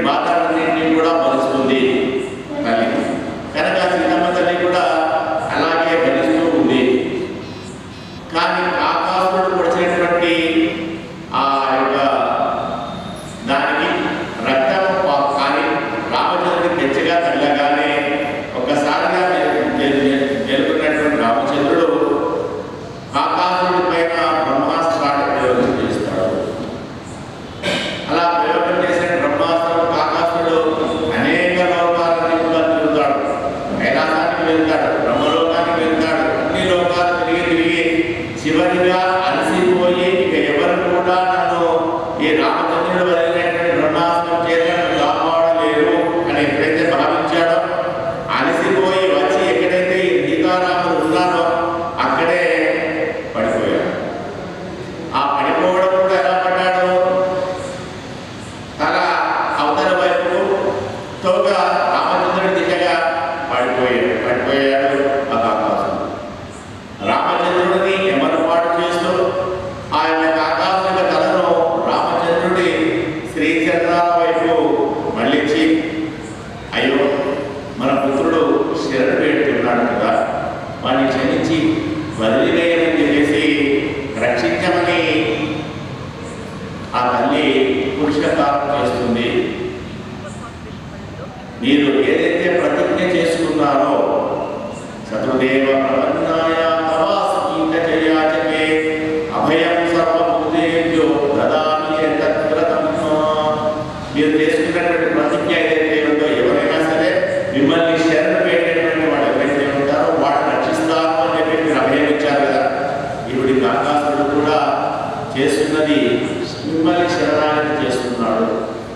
బాధలన్నింటినీ కూడా భరిస్తుంది తల్లి. కనుక సీతమ్మ తల్లి వెళ్తాడు, బ్రహ్మలోకానికి వెళ్తాడు, అన్ని లోకాలు తిరిగి తిరిగి చివరిగా అలసిపోయి ఇక ఎవరు కూడా నన్ను ఈ రామచంద్రుడు వదిలినటువంటి బ్రహ్మాస్త్రం చేత కాపాడలేరు అని ఎప్పుడైతే భావించాడో అలసిపోయి వచ్చి ఎక్కడైతే ఈ సీతారాముడు ఉన్నారో అక్కడే పడిపోయాడు. ఆ పడిపోవడం కూడా ఎలా పడ్డాడు? తల అవతల వైపు తోక రామచంద్రుడి దిశగా పడిపోయాడు ఆ కాకాసుడు. రామచంద్రుడిని ఎమరపాటు చేస్తూ ఆ యొక్క ఆకాశిక తలను రామచంద్రుడి శ్రీచరణాల వైపు మళ్ళించి, అయ్యో మన పుత్రుడు శరణు పెడుతున్నాడు కదా, వాడిని క్షమించి వదిలివేయని చెప్పేసి రక్షించమని ఆ తల్లి పురుషకారం చేస్తుంది. మీరు ఏదైతే ప్రతిజ్ఞ చేసుకున్నారో శత్రుదేవ ప్రపన్నాయ తవాస్కీతయాచకే అభయం సర్వభూతేభ్యో దదామి తత్ప్రతమ్మ, మీరు చేసుకున్నటువంటి ప్రతిజ్ఞ ఏదైతే ఉందో ఎవరైనా సరే మిమ్మల్ని శరణు పెట్టేటువంటి వాడు ఎవరైతే ఉంటారో వాడు రక్షిస్తారు అని చెప్పి మీరు అభయం ఇచ్చారు కదా. ఇప్పుడు కాకాసుడు కూడా చేస్తున్నది మిమ్మల్ని శరణాగతి చేస్తున్నాడు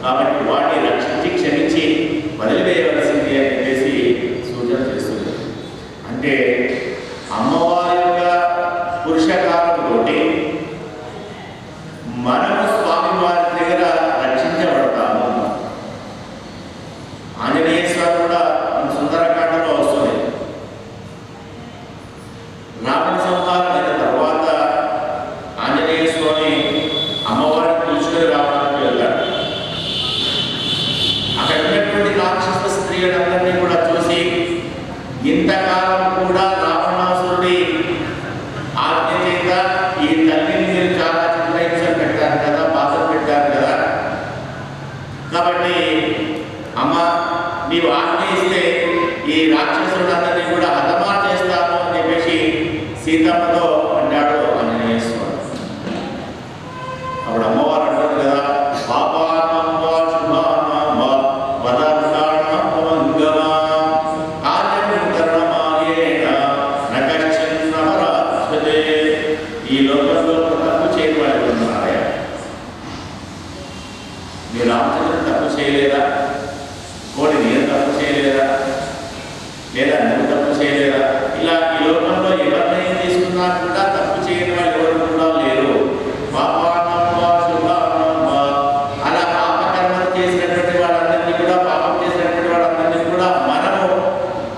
కాబట్టి వాడిని రక్షించి క్షమించి వదిలివేయవలసింది అని చెప్పేసి సూచన చేస్తుంది. అంటే అమ్మవారి యొక్క పురుషకారంతో మనము స్వామివారి దగ్గర రక్షించబడతాము. ఆంజనేయ స్వామి కూడా సుందరకాండలో వస్తుంది. రావణ సంహారం అయిన తర్వాత ఆంజనేయ స్వామి అమ్మవారిని పిలుచుకొని రావడానికి వెళ్ళాడు. అక్కడ ఉన్నటువంటి రాక్షస స్త్రీలందరినీ కూడా చూసి ఇంతకాలం కూడా రావణాసురుడి ఆజ్ఞ చేత ఈ తల్లిని మీరు చాలా చిత్రహింసలు పెట్టారు కదా, బాధలు పెట్టారు కదా, కాబట్టి అమ్మ నీవు ఆజ్ఞ ఇస్తే ఈ రాక్షసులందరినీ కూడా హతమా చేస్తాము అని చెప్పేసి సీతమ్మతో అంటాడు ఆంజనేయ స్వామి. అప్పుడు అమ్మవారు అంటారు కదా, ఈ లోకంలో తప్పు చేయని వాళ్ళు ఉన్నారా? మీరు రామచంద్రుడు తప్పు చేయలేదా? కోడి నేను తప్పు చేయలేదా? లేదా నువ్వు తప్పు చేయలేదా? ఇలా ఈ లోకంలో ఎవరినైనా తీసుకున్నా కూడా తప్పు చేయని వాళ్ళు ఎవరు కూడా లేరు. అలా పాపకర్మలు చేసినటువంటి వాళ్ళందరినీ కూడా, పాపం చేసినటువంటి వాళ్ళందరినీ కూడా మనము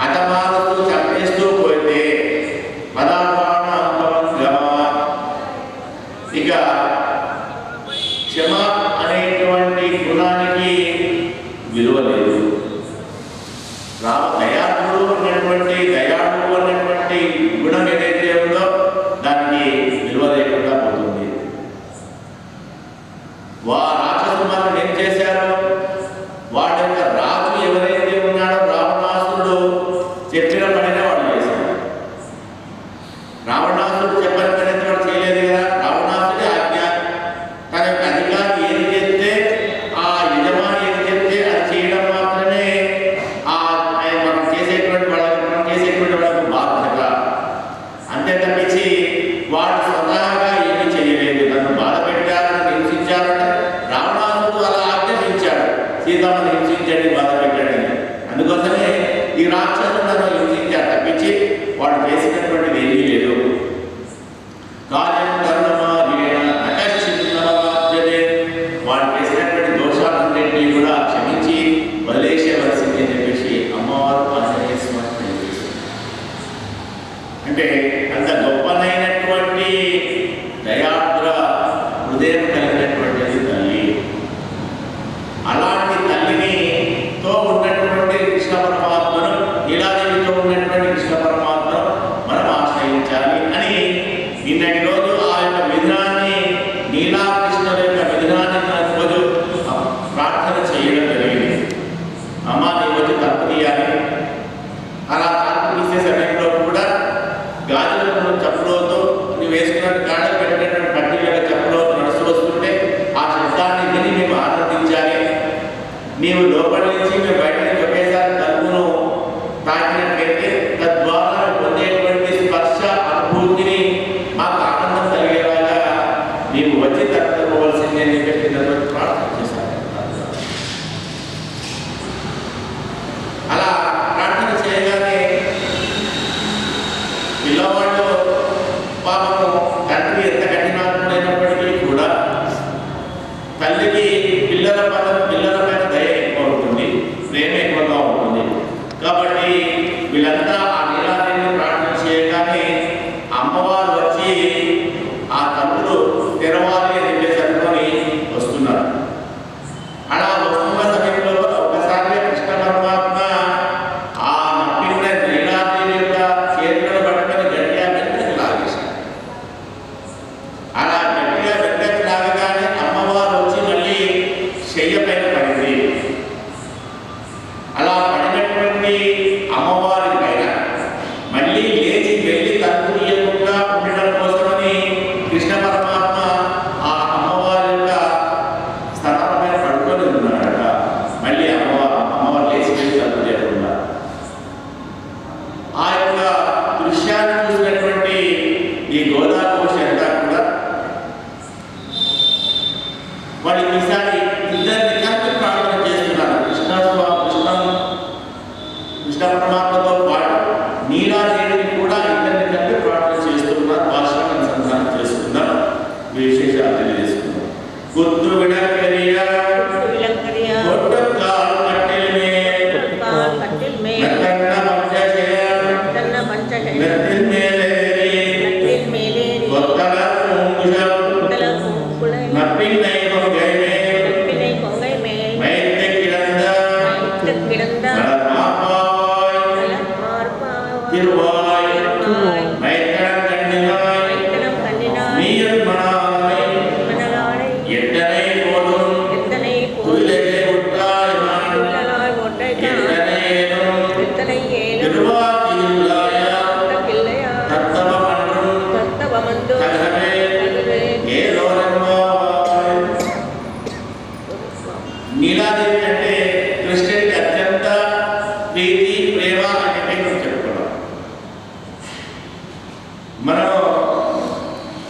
హతమారుస్తూ చంపేస్తూ పోతే ఇక క్షమ అనేటువంటి గుణానికి విలువ లేదు. దయాళుడు అన్నటువంటి గుణం ఏదైతే ఉందో దానికి విలువ లేకుండా పోతుంది. రాక్షసులు మనం ఏం చేశారు? వాడి యొక్క రాజు ఎవరైతే ఉన్నాడో రావణాసురుడు చెప్పిన పనినే వాడు చేశాడు. రావణాసురుడు చెప్పిన పని వాడు చేయలేదు కదా. రావణాసుడి ఆజ్ఞ, తన యొక్క అధికారి ఏది చెప్తే, ఆ యజమాని ఏది చెప్తే అది చేయడం మాత్రమే మనం చేసేటువంటి వాళ్ళకు బాధ్యత. అంతే తప్పించి వాడు స్వతహాగా ఏమీ చేయలేదు. నన్ను బాధ పెట్టారని హింసించారంటే రావణాసుడు అలా ఆజ్ఞాపించాడు, సీతమ్మను హింసించండి, బాధ పెట్టండి. అందుకోసమే ఈ రాక్షసుడు నన్ను హింసించారు తప్పించి వాడు చేసినటువంటిది ఏమీ లేదు. వాడు చేసినటువంటి దోషాలన్నింటినీ కూడా క్షమించి వదిలేసేవలసింది అని చెప్పేసి అమ్మవారు ఆంజనేయ స్వామి తెలియజేస్తుంది. అంటే అంత గొప్పనైనటువంటి దయాద్ర హృదయం కలిగినటువంటిది తల్లి. అలాంటి తల్లిని తో ఉన్నటువంటి కృష్ణ పరమాత్మను, నీలాదేవితో ఉన్నటువంటి కృష్ణ పరమాత్మను మనం ఆశ్రయించాలి అని నిన్నటి రోజు ఆ యొక్క విధానాన్ని, నీలాకృష్ణుల యొక్క విధానాన్ని రోజు ప్రార్థన చేయడం జరిగింది. అమ్మ నీ వచ్చి తప్పు తీయాలి. అలా తప్పు తీసే సమయంలో కూడా గాజులను చప్పుడు వీళ్ళంతా ఆ నీలాదేవిని ప్రార్థన చేయగానే అమ్మవారు వచ్చి ఆ తలుపులు తెరవాలి అని చెప్పేసి అనుకొని వస్తున్నారు. అలా వస్తున్న సమయంలో ఒకసారి కృష్ణ పరమాత్మ ఆ నప్పిన నీలాదేవి యొక్క చేతులను పట్టుకొని గట్టిగా వెనక్కి లాగేశారు. అలా గట్టిగా వెనక్కి లాగగానే అమ్మవారు వచ్చి మళ్ళీ శయ్య పైన పడింది. అలా పడినటువంటి అమ్మవారి పైన మళ్ళీ లేచి వెళ్ళి తలుపు తీయకుండా ఉండడం కోసమని కృష్ణ పరమాత్మ ఆ అమ్మవారి యొక్క స్థలం పైన పడుకొని ఉన్నాడట. మళ్ళీ అమ్మవారు లేచి వెళ్ళి తలుపు తీయకుండా ఆ యొక్క దృశ్యాన్ని చూసినటువంటి ఈ గోదావరి అంతా కూడా వాళ్ళు ఈసారి ఇద్దరిని కలిపి ప్రార్థన చేస్తున్నారు. కృష్ణ పరమాత్మతో పాటు నీలాదేవిని కూడా ఇద్దరిని కలిపి ప్రార్థన చేస్తున్నారు. భాషను అనుసంధానం చేసుకుందాం, విశేషాలు తెలియజేసుకుందాం. గుర్తు విడకరియా కొట్టకాల్ కట్టెల్ మే నట్టన్న పంచశయ నట్టిల్ మేలేరి కొత్తల కుంగుశం నప్పిన్నై కొంగై మే మైత్తే కిడంద திருவாய் மைத்தனம் கண்ணினாய் நீயல் மணாலை எத்தனை போதும் துயிலே ஒட்டாய் எத்தனை திருவாதியுள்ளாயா தத்தவமன்றும் கலகமே ఏలోరమ్మాయ్. నీలాదేవి అంటే కృష్ణుడికి అత్యంత ప్రీతి ప్రేమ అంటే చెప్పుకున్నాం. మనం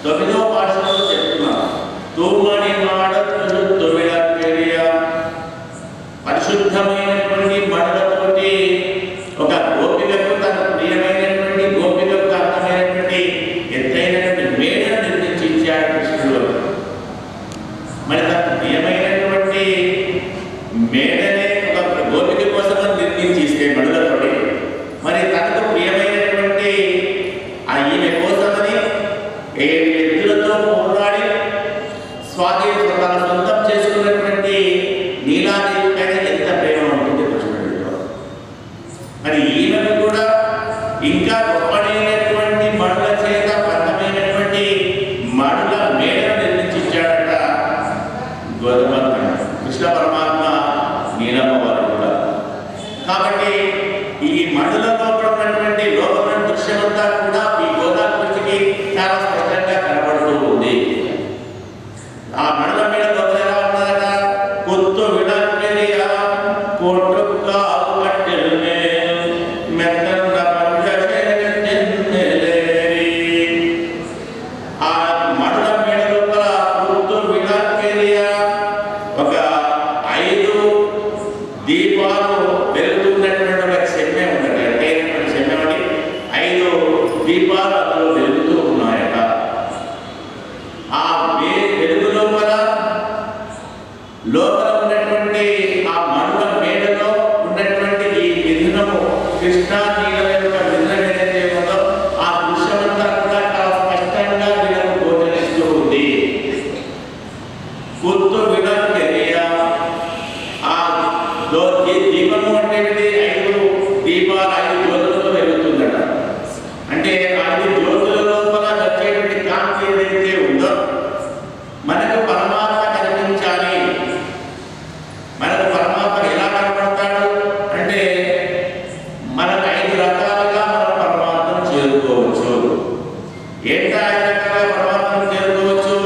9వ పాఠంలో చెప్తున్నాం. తూమని మాడతులు తొమిడక్కెరియ పరిశుద్ధమైనటువంటి మడలతోటి ఒక గోపికకు తన ప్రియమైనటువంటి గోపికకు అర్థమైనటువంటి ఎత్తైనటువంటి మేడను నిర్మించి ఇచ్చాడు కృష్ణుడు. మరి తన ప్రియమైనటువంటి మేడనే ఒక గోపిక కోసం నిర్మించి ఇస్తే మడులతోటి, మరి తనకు ప్రియమైనటువంటి ఈమె కోసమని 7 ఎద్దులతో పోరాడి తన సొంతం చేసుకున్నటువంటి నీలాదేవి పైన ఎంత ప్రేమ ఉంటుంది కృష్ణుడిలో. మరి ఈమెను కూడా ఇంకా గొప్పడైనటువంటి మడుల చేత బద్ధమైనటువంటి మడుల మేడను నిర్మించాడట గోధుమ కృష్ణ పరమాత్మ నీలమ్మవారు కూడా. కాబట్టి ఈ మడులలో ఉన్నటువంటి లోకమైన దృశ్యమంతా కూడా ఈ గోదావరికి చాలా స్పష్టంగా కనబడుతూ ఉంది. ఆ మడుల మీద లోపల ఎలా ఉన్నదట? కొత్తు విడక్కెరియా కొట్టుకాల్ కట్టెల్ మే మెత్తన్న పంచశయనెన్నెలేరి. ఆ మడుల మీద లోపల కొత్తు విడక్కెరియా ఒక 5 దీపాలు వెలుగుతున్నటువంటి ఒక చెమ్మె ఉన్నది. అంటే చెమ్మె అని 5 దీపాలు అందులో వెలుగుతూ ఉన్నాయట. ఆ వెలుగు లోపల ఉన్నటువంటి ఆ మడుల మేడలో ఉన్నటువంటి ఈ మిథునము కృష్ణా నీళ్ళ యొక్క మిథునం ఏదైతే ఉందో ఆ దృశ్యమంతా కూడా చాలా స్పష్టంగా వీళ్ళకు గోచరిస్తూ ఉంది. గుర్తు విడక్కెరియా ఆ దీపము అంటే 5 దీపాలు 5 జ్యోతులతో వెలుగుతుందట. అంటే 5 జ్యోతుల లోపల వచ్చేటువంటి కాంతి ఏదైతే ఉందో మనకు పరమాత్మ కనిపించాలి. మనకు పరమాత్మ ఎలా కనపడతాడు అంటే మనకు 5 రకాలుగా మనం పరమాత్మను చేరుకోవచ్చు. ఏంటా 5 రకాలుగా పరమాత్మను చేరుకోవచ్చు?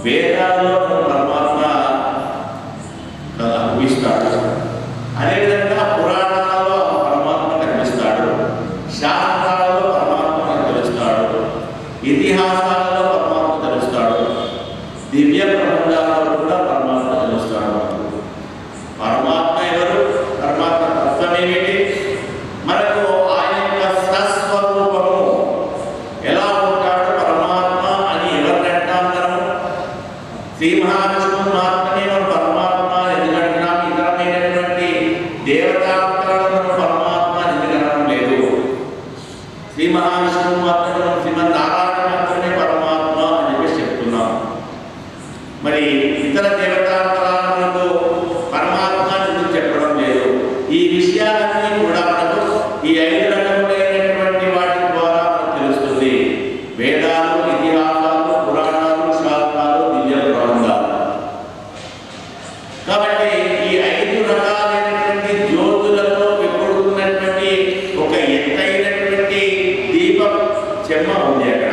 వేదాల్లో పరమాత్మ కనిపిస్తాడు. అదేవిధంగా పురాణాలలో పరమాత్మ కనిపిస్తాడు, శాస్త్రాలలో పరమాత్మ తెలుస్తాడు, ఇతిహాసాలలో పరమాత్మ తెలుస్తాడు, దివ్య ప్రబంధాలలో కూడా పరమాత్మ తెలుస్తాడు. పరమాత్మ ఎవరు? పరమాత్మ తత్వం ఏమిటి? మనకు ఆయన యొక్క స్వస్వరూపము ఎలా ఉంటాడు పరమాత్మ అని ఎవరినంటాం మనం? శ్రీ మహావిష్ణువు మాత్రమే మనం పరమాత్మ ఎందుకంటున్నాం. ఇతరమైనటువంటి దేవతాంతరాలను పరమాత్మ ఎందుకనడం లేదు. శ్రీ మహావిష్ణువు మాత్రమే, శ్రీమన్నారాయణ మాత్రమే పరమాత్మ అని చెప్పేసి చెప్తున్నాం. మరి ఇతర దేవతాంతరాలకు పరమాత్మ ఎందుకు చెప్పడం లేదు? ఈ విషయాలన్నీ కూడా మనకు ఈ 5 రకములైనటువంటి వాటి ద్వారా మనకు తెలుస్తుంది. వేదాలు, ఇతిహాసాలు, పురాణాలు, శాస్త్రాలు, దివ్య ప్రబంధాలు. కాబట్టి ఈ 5 రకాలైనటువంటి జ్యోతులతో విప్పుడుతున్నటువంటి ఒక ఎత్తైనటువంటి దీపం చెమ్మ ఉంది. అక్కడ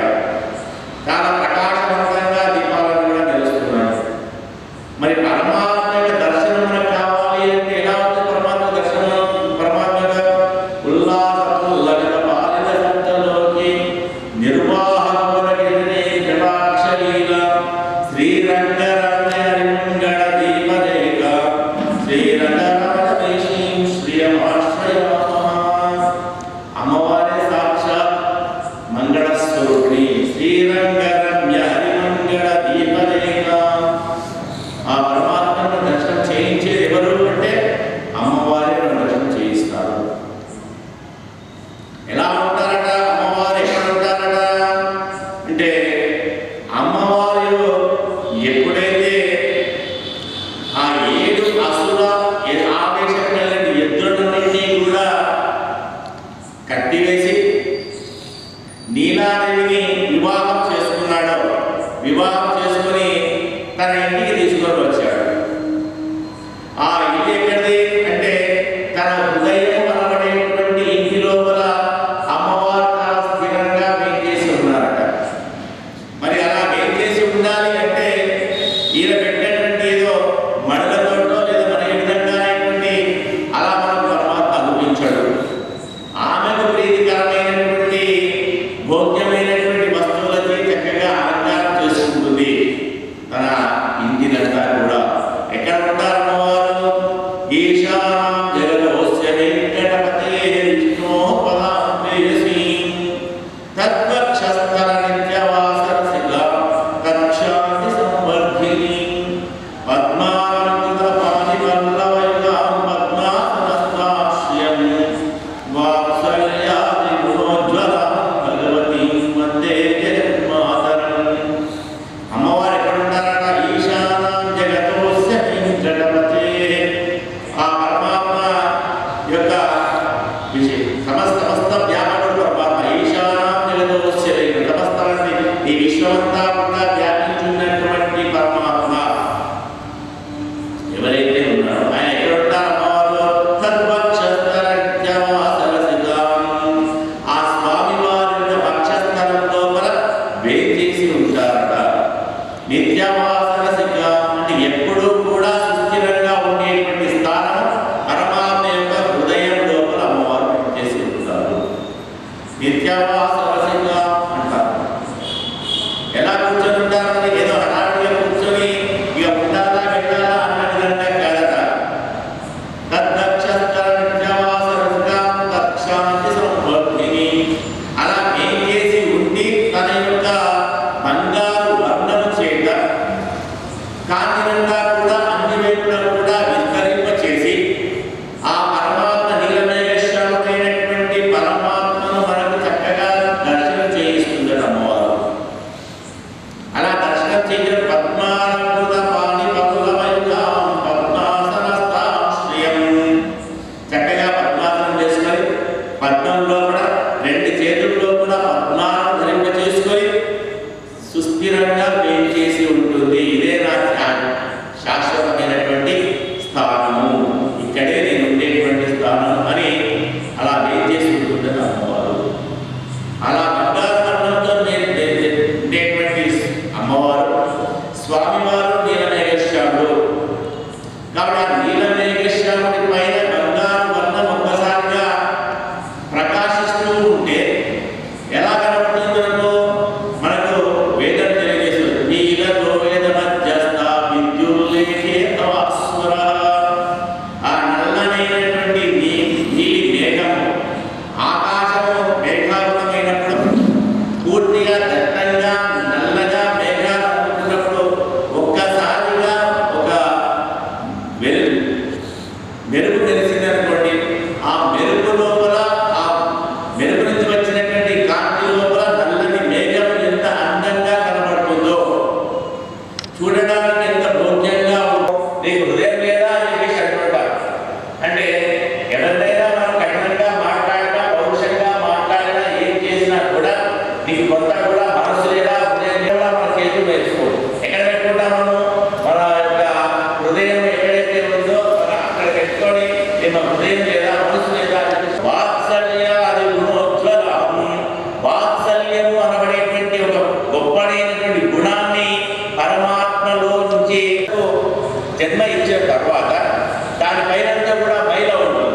చాలా ప్రకాశవంతంగా దీపాలను కూడా తెలుస్తున్నాయి. మరి పరమాత్మ యొక్క దర్శనం మనకు కావాలి అంటే ఎలా ఉంది? పరమాత్మ దర్శనం పరమాత్మగా ఉల్లాస బాలిన సంతలోకి నిర్వాహకులగిరినే జటాక్షరీల శ్రీరంగరమ్య హరిమంగళ దీపరేఖ శ్రీరంగరాజేశీం శ్రియమాశ్రయామః. అమ్మవారి సాక్షాత్ మంగళస్వరూపిణి శ్రీరంగరమ్య హరిమంగళ దీపరేఖ. ఆ పరమాత్మను దర్శనం చేయించేది ఎవరు అంటే అమ్మవారి దర్శనం చేయిస్తారు. ఎలా ఉంటారట అమ్మవారు? ఎక్కడ ఉంటారట అంటే అమ్మవారు ఎప్పుడైతే ఆ 7 అసుర ఆవేశం కలిగిన ఎద్దులన్నింటినీ కూడా కట్టివేసి నీలాదేవిని వివాహం చేసుకున్నాడు. వివాహం చేసుకుని తన ఇంటికి తీసుకొని వచ్చాడు. ఆ ఇల్లు ఎక్కడిది అంటే తన హృదయం అనబడేటువంటి ఇంటి లోపల అమ్మవారు చాలా స్థిరంగా వేయించేసి ఉన్నారట. మరి అలా వేయించేసి ఉండాలి అంటే ఈయన పెట్టినటువంటి ఏదో మడలతోటో లేదా మన ఏ విధంగానేటువంటి అలా మనకు పరమాత్మ అనిపించాడు. ఆమెకు ప్రీతికరమైనటువంటి భోగ్యమైనటువంటి వస్తువులకి చక్కగా అలంకారం చేసుకుంటుంది తన ఇంటినంతా కూడా. ఎక్కడ ఉంటారు అమ్మవారు? ఈశానాం జగదోస్య వెంకటపతే విష్ణోపదాం ప్రేయసీం తద్వక్షస్థల నిత్యవాసరసిగా తక్షాంతి సంవర్ధినీం పద్మాలంకృత పాణిపల్లవైలాం పద్మాసనస్తాశ్రియం వాత్సల్యాది గుణోజ్వలాం భగవతీం వందే జగన్మాతరం. అమ్మవారు ఎక్కడ ఉంటారట? ఈశానాం జగదోస్య వెంకటపతే. ఆ పరమాత్మ యొక్క సమస్త వ్యాపకుడు పరమాత్మ. ఈశానాం జగదోస్య వెంకట. సమస్తాన్ని ఈ విశ్వమంతా కూడా వ్యాపించున్నటువంటి పరమాత్మ ఎవరైతే ఉన్నారో ఆయన ఎక్కడ ఉంటారు? అమ్మవారు తద్వక్షస్థలనిత్యవాసరసిగాం. ఆ స్వామి వారి యొక్క వక్షస్థలం లోపల వేచేసి ఉంటారట. నిత్యవాసరసిగా అంటే ఎప్పుడూ కూడా సుస్థిరంగా ఉండేటువంటి స్థానం పరమాత్మ యొక్క హృదయం లోపల అమ్మవారు చేసి ఉంటారు. నిత్యవాసరసిగా అంటారు. ఎలా కూర్చొని ఉంటారని ఏదో హఠాత్తుగా కూర్చొని ఇక ఉండాలా పెట్టాలా అన్న విధంగా కాదట. తద్వక్షస్థల నిత్యవాసరసిగాం తక్షాంతి సంవర్ధిని. అలా ఏం చేసి ఉండి తన యొక్క బంగారు వర్ణము చేత కాంతినంతా కూడా అన్ని వైపులా కూడా విస్తరింప చేసి ఆ పరమాత్మ నీలమేఘశ్యాముడైనటువంటి పరమాత్మను మనకు చక్కగా దర్శనం చేయిస్తుందట అమ్మవారు. అలా దర్శనం చేసిన పద్మాలంకృత పాణిపల్లవైలాం పద్మాసనస్తాశ్రియం. చక్కగా పద్మాసనం చేసుకొని పద్మంలో కూడా 2 చేతుల్లో కూడా పద్మాలను ధరింప చేసుకొని సుస్థిరంగా వేయించేసి ఉంటుంది. ఇదే నా శాశ్వతమైనటువంటి స్థానము, ఇక్కడే నేను ఉండేటువంటి స్థానం అని అలా వేయించేసి ఉంటుంది అమ్మవారు. అలా బంగారు వర్ణంతో ఉండేటువంటి అమ్మవారు స్వామివారు నీలమేఘశ్యాముడు. కాబట్టి ఆ నీలమేఘశ్యాముడి పైన బంగారు వర్ణం ఒక్కసారిగా ప్రకాశిస్తూ ఉంటే ఎలా కనబడుతుందో మనకు వేదం తెలియజేస్తుంది. నీలతో వేద మధ్యస్థ విద్యుల్లేఖే నీకు కొంత కూడా మనసు లేదా హృదయం లేదా మన చేతులు వేసుకో. ఎక్కడ పెట్టుకుంటాం మనం? మన యొక్క హృదయం ఎక్కడైతే ఉందో అక్కడ పెట్టుకొని మన హృదయం లేదా మనసు లేదా వాత్సల్య అది గుణోజ్వలం. వాత్సల్యము అనబడేటువంటి ఒక గొప్పడైనటువంటి గుణాన్ని పరమాత్మలో నుంచి జన్మ ఇచ్చిన తర్వాత దానిపైనంతా కూడా మైల ఉంటుంది.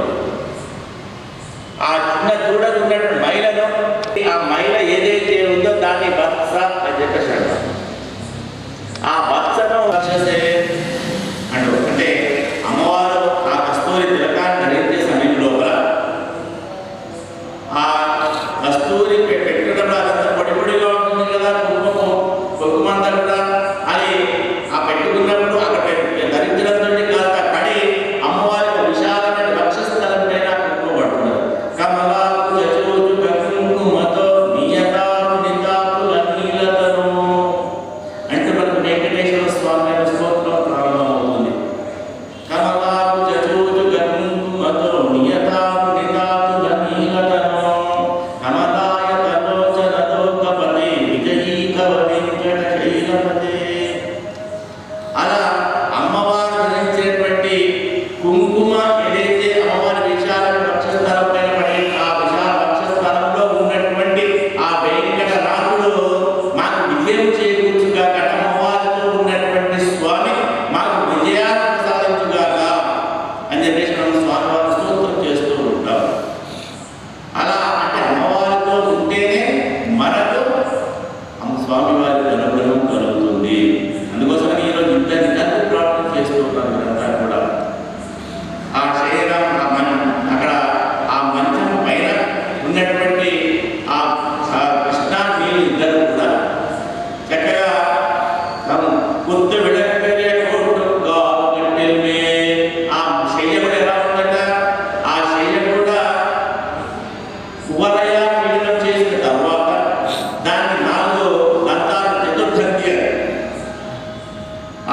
ఆ చిన్న దూడకు ఉన్నటువంటి మైలను ఆ మైల ఏదైతే ఉందో దాన్ని వత్స అని చెప్పేసాడు. ఆ వత్సను వచ్చేస్తే అంటే అమ్మవారు ఆ కస్తూరి తిలకాన్ని ధరించే సమయం లోపల ఆ కస్తూరి పెట్టుకోవడంలో అదంతా పొడి పొడిగా ఉంటుంది కదా, కుంకుమంతా కూడా. అది ఆ పెట్టుకున్నప్పుడు అక్కడ ధరించడంతో కాస్త పడి అమ్మవారికి విశాలమైన వక్షస్థలం పైన కుంకుమ పడుతున్నారు. కమలాకు యచోజు కుంకుమతో నియతాకు నితాకుల నీలతను అంటే మనకు వెంకటేశ్వర స్వామి స్తోత్రం ప్రారంభమవుతుంది. కమలాకు యచోజు కుంకుమతో నియతాకు నితాకుల నీలతను కమలాయ తలోచనతో కపటే విజయీకవ వెంకట శైలపతే. అలా అమ్మవారు ధరించేటువంటి కుంకుమ ఏదైతే అమ్మవారి విశాల వక్షస్థలం పైన పడి ఆ విశాల వక్షస్థలంలో ఉన్నటువంటి ఆ వెంకటనాథుడు మాకు విజయం చేకూర్చుగాక, అమ్మవారితో ఉన్నటువంటి స్వామి మాకు విజయాన్ని ప్రసాదించుగాక అని చెప్పేసి మనం స్వామివారిని స్తోత్రం చేస్తూ ఉంటాం. అలా అంటే అమ్మవారితో ఉంటేనే మనకు స్వామివారి అనుగ్రహం కలుగుతుంది. అందుకోసమని ఈరోజు ఇంతని ప్రార్థన చేస్తూ ఉంటాం మీరంతా కూడా. ఆ శరీరం అక్కడ ఆ మంచం పైన ఉన్నటువంటి ఆ కృష్ణా నీళ్ళు ఇద్దరు కూడా చక్కగా కొత్త విడకరే కోటుగా ఆ శయ్య కూడా ఎలా ఉందట, ఆ శయ్య కూడా కువలయ పీడనం చేసిన తర్వాత దాన్ని 4 దంతాలు చతుర్థంతి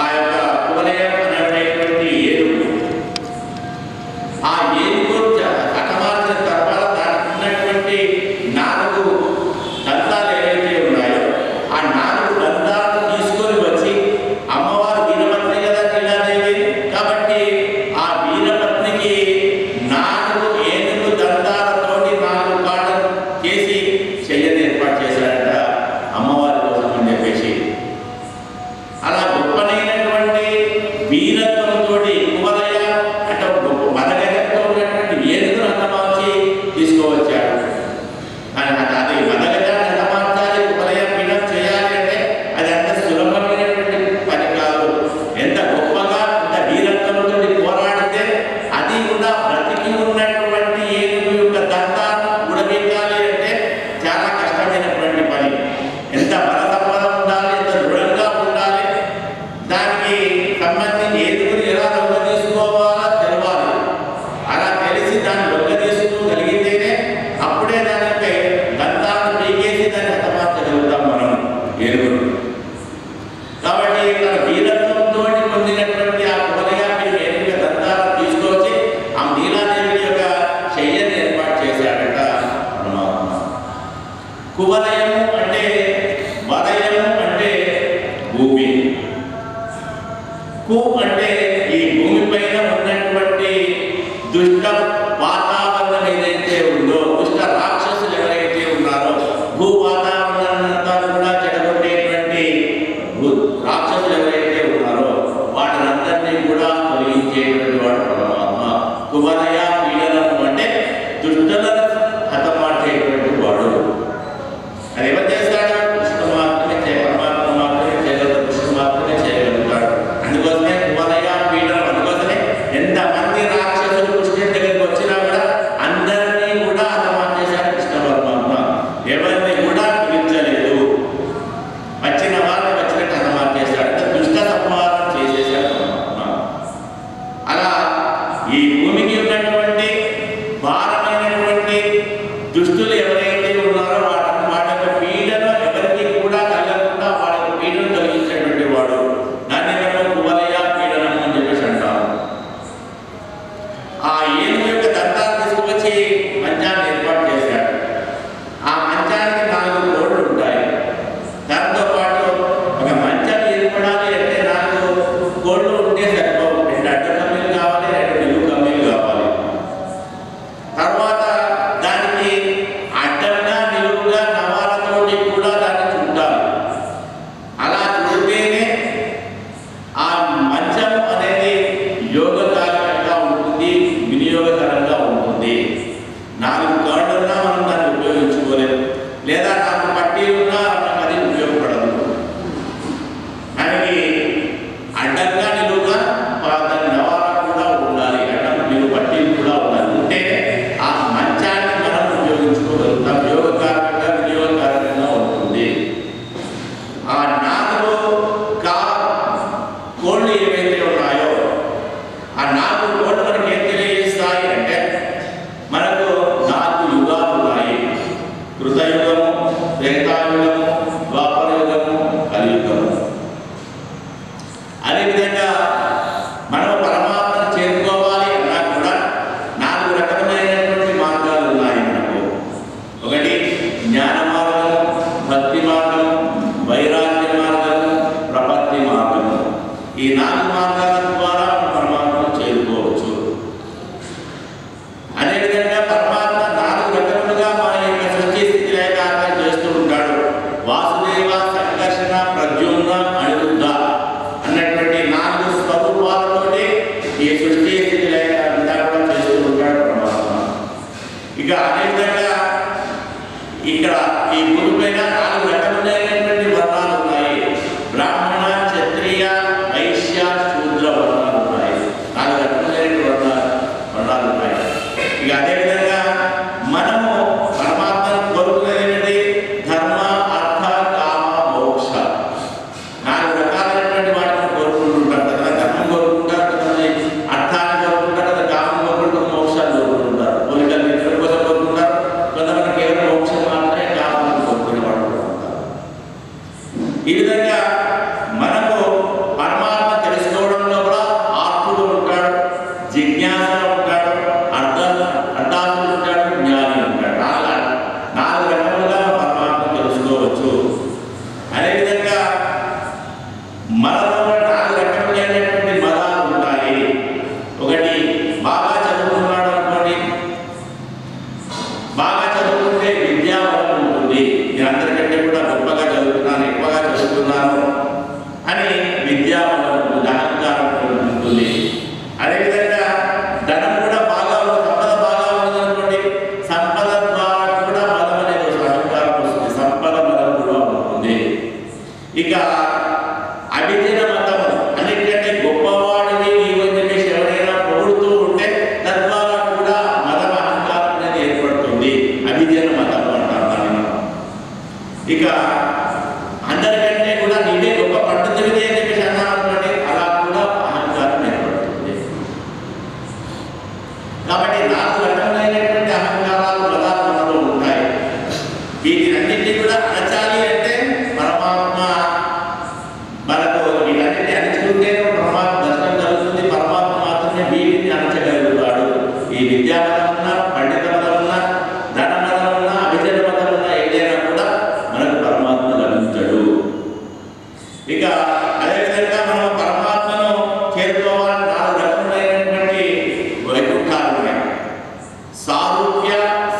ఆ యొక్క కువలయం అనేటువంటి ఏనుగు. ఆ ఏనుగు హతమార్చిన తర్వాత దానికి ఉన్నటువంటి 4 దంతాలు ఏవైతే ఉన్నాయో ఆ 4 దంతాలను తీసుకొని వచ్చి అమ్మవారు వీరపత్ని కదా లీలాదేవి, కాబట్టి ఆ వీరపత్నికి 4 ఏనుగు దంతాలతోటి 4 కాటలు చేసి చెయ్యని ఏర్పాటు చేశాడట అమ్మవారి కోసం అని చెప్పేసి. అలా గొప్పనైనటువంటి వీరత్వంతో కువలయ అంటే గొప్ప మదగజంతో ఉన్నటువంటి ఏనుగును హతమార్చి తీసుకువచ్చాడు. అది మదగజాన్ని హతమార్చాలి, కువలయ పీఠం చేయాలి అంటే అది అంత సులభమైనటువంటి పని కాదు. ఎంత గొప్పగా ఎంత వీరత్వంతో పోరాడితే అది కూడా బ్రతికి ఉన్నటువంటి ఏనుగు యొక్క దంతాన్ని ఉడబెట్టాలి అంటే చాలా కష్టమైనటువంటి పని. ఎంత బల సంపద ఉండాలి, ఎంత దృఢంగా ఉండాలి, దానికి సంబంధించి ఏనుగుని ఎలా లొంగ తీసుకోవాలో తెలవాలి. అలా తెలిసి దాన్ని లొంగ తీసుకోగలిగితేనే అప్పుడే దానిపై దంతాలను పీకేసి దాన్ని హతమార్చగలుగుతాం మనం ఏనుగును. కాబట్టి తన వీరత్వంతో పొందినటువంటి ఆ కువలయ ఏనుగు దంతాలను తీసుకొచ్చి ఆ నీలాదేవి యొక్క శయ్యని ఏర్పాటు చేశాడట పరమాత్మ. కువలయము అంటే వలయము అంటే భూమి, కు అంటే ఈ భూమి పైన ఉన్నటువంటి దుష్ట వాతావరణం ఏదైతే ఉందో, దుష్ట రాక్షసులు ఎవరైతే ఉన్నారో, భూ వాతావరణంతా కూడా చెడగొట్టేటువంటి రాక్షసులు ఎవరైతే ఉన్నారో వాటినందరినీ కూడా తొలగించేటువంటి వాడు పరమాత్మ. కువలయ పీడనము అంటే దుష్టులను హతమార్చేటువంటి వాడు. అది ఎవరు చేస్తాడు? కృష్ణ మాత్రమే పరమాత్మ మాత్రమే చేయగలడు, కృష్ణ మాత్రమే చేయగలుగుతాడు. అందుకోసమే కువలయ పీడనం. అందుకోసమే ఎంతమంది రాక్షసులు కృష్ణుడి దగ్గరికి వచ్చినా కూడా అందరినీ కూడా హతమార్చేశాడు కృష్ణ పరమాత్మ. ఎవరిని కూడా పిలిచలేదు, వచ్చిన వాళ్ళని వచ్చినట్టు హతమార్చేశాడు. అంటే దుష్ట సంహారం చేసేశాడు పరమాత్మ. అలా ఈ భూమికి ఉన్నటువంటి భారమైనటువంటి దుష్టులు ఎవరైతే ఉన్నారో వాటి యొక్క పీడన ఎవరికి కూడా కలగకుండా వాళ్ళ పీడను తొలగించేటువంటి వాడు. దాన్ని మనం కువలయ పీడనం అని చెప్పేసి అంటాము. ఆ ఏనుగు యొక్క దంతాలు తీసుకువచ్చి మంచాన్ని ఏర్పాటు చేశాడు. ఆ మంచానికి 4 కోళ్ళు లేదా నాకు పట్టి ఉన్నా నాకు అది ఉపయోగపడదు. దానికి అడ్డంగా నిలువుగా దాని నవారా కూడా ఉండాలి, అడ్డం నిలువు పట్టీలు కూడా ఉండాలి. ఉంటే ఆ మంచాన్ని మనం ఉపయోగించుకోగలుగుతాం, యోగకారంగా వినియోగకారంగా ఉంటుంది. ఆ నాలుగు కోళ్ళు ఏవైతే ఉన్నాయో ఆ 4 కోళ్ళు మనకి ఏం తెలియజేస్తాయి అంటే మనకు 4 యుగాలు ఉన్నాయి. కృతయుగము, త్రేతాయుగము, ద్వాపరయుగము, కలియుగము. అదేవిధంగా మనం పరమాత్మను చేరుకోవాలి అన్నా కూడా 4 రకమైనటువంటి మార్గాలు ఉన్నాయి మనకు. ఒకటి జ్ఞాన మార్గము, భక్తి మార్గము, వైరాగ్య మార్గము, ప్రపత్తి మార్గము. ఈ 4 మార్గాల ద్వారా పరమాత్మను చేరుకోవచ్చు. అదేవిధంగా పరమాత్మ 4 రకములుగా మన యొక్క సృష్టి స్థితి లయకారణం చేస్తూ ఉంటాడు. వాసుదేవ, సంకర్షణ, ప్రద్యుమ్న, అనిరుద్ధ అన్నటువంటి 4 స్వరూపాలతోటి ఈ సృష్టి స్థితి లయకారణంగా కూడా చేస్తూ ఉంటాడు పరమాత్మ. ఇక అదేవిధంగా ఇక్కడ ఈ భూమి పైన 4 రకములైనటువంటి వర్ణాలు ఉన్నాయి. బ్రాహ్మణ, క్షత్రియ, వైశ్య, శూద్ర వర్ణాలు ఉన్నాయి. 4 రకములైన వర్ణాలు ఉన్నాయి. ఇక అదేవిధంగా మనము పరమాత్మను కోరుకునేది ధర్మ, అర్థ, కామ, మోక్ష. 4 రకాలైనటువంటి వాటిని కోరుకుంటుంటారు కదా. ధర్మం కోరుకుంటారు, కొంతమంది అర్థాన్ని కోరుకుంటారు కదా, కామం కోరుకుంటారు, మోక్షాన్ని కోరుకుంటారు. కోరికలు తీర్చడం కోసం కోరుకుంటారు, కొంతమంది కేవలం మోక్షం మాత్రమే కావాలని కోరుకునే వాళ్ళు కూడా ఉంటారు. ఈ విధంగా మనకు పరమాత్మ తెలుసుకోవడంలో కూడా ఆత్ముడు ఉంటాడు, జిజ్ఞాస ఉంటాడు, అర్థాత్ముడు ఉంటాడు, జ్ఞాని ఉంటాడు. 4 రకములుగా పరమాత్మ తెలుసుకోవచ్చు. అదేవిధంగా మనలో 4 రకములైనటువంటి మతాలు ఉంటాయి. ఒకటి బాగా చదువుకున్నాడు అనుకోండి, బాగా చదువుకుంటే విద్యాబలం ఉంటుంది. నేను అందరికంటే కూడా గొప్పగా చదువుతున్నాను, ఎక్కువగా చదువుతున్నాను అని విద్యాబలం ఉంటుంది, అహంకారం ఉంటుంది. అదేవిధంగా ధనం కూడా బాగా ఉంది, సంపద బాగా ఉందనుకోండి, సంపద ద్వారా కూడా బలం అనేది అహంకారం వస్తుంది, సంపద బలం కూడా ఉంటుంది. ఇక అభిజన మతం అన్నిటికంటే గొప్పవాడిని నీవని చెప్పేసి ఎవరైనా పొగుడుతూ ఉంటే తద్వారా కూడా మతం అహంకారం అనేది ఏర్పడుతుంది. అభిజన మతం అంటారు దాన్ని. ఇక అందరికంటే కూడా నీవే గొప్ప పండితుడివి అని చెప్పేసి అన్నారనుకోండి, అలా కూడా అహంకారం ఏర్పడుతుంది. కాబట్టి 4 రకములైనటువంటి అహంకారాలు మతాలు మనలో ఉంటాయి. వీటినన్నింటినీ కూడా అణచాలి అంటే పరమాత్మ మనకు వీటన్నింటినీ అణచుకుంటే పరమాత్మ దర్శనం జరుగుతుంది. పరమాత్మ మాత్రమే వీటిని అణచగలుగుతాడు. ఈ విద్యా మతం ఉన్నా, పండిత మతం ఉన్నా, ధన మతం ఉన్నా, అభిజన మతం ఉన్నా, ఏదైనా కూడా మనకు పరమాత్మ లభించడు. ఇక అదేవిధంగా మనం పరమాత్మను చేరుకోవాలని 4 రకములైనటువంటి వైకుంఠాలు ఉన్నాయి. సారూప్య,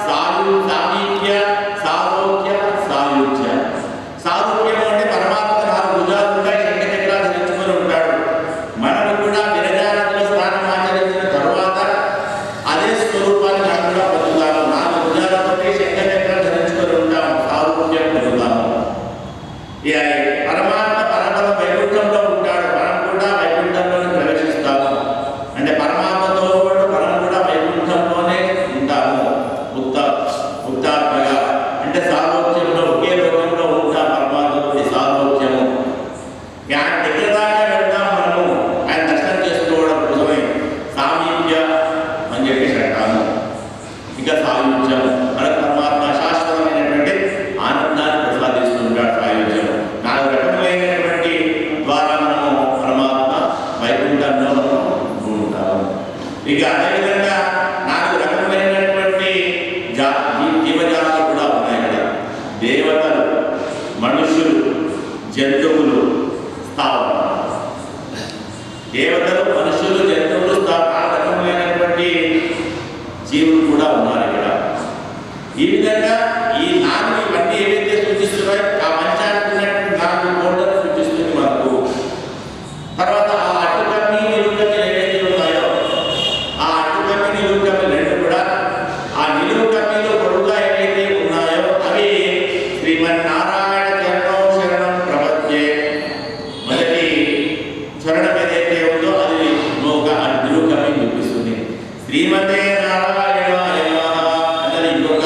సామీప్య, సాలోక్య, సాయుజ్య. శ్రీమన్నారాయణ చరణో శరణం ప్రపంచే. మొదటి చరణం ఏదైతే ఉందో అది ఒక అద్భుతమని చూపిస్తుంది. శ్రీమతే నారాయణాయ నమః అన్నది ఇంకొక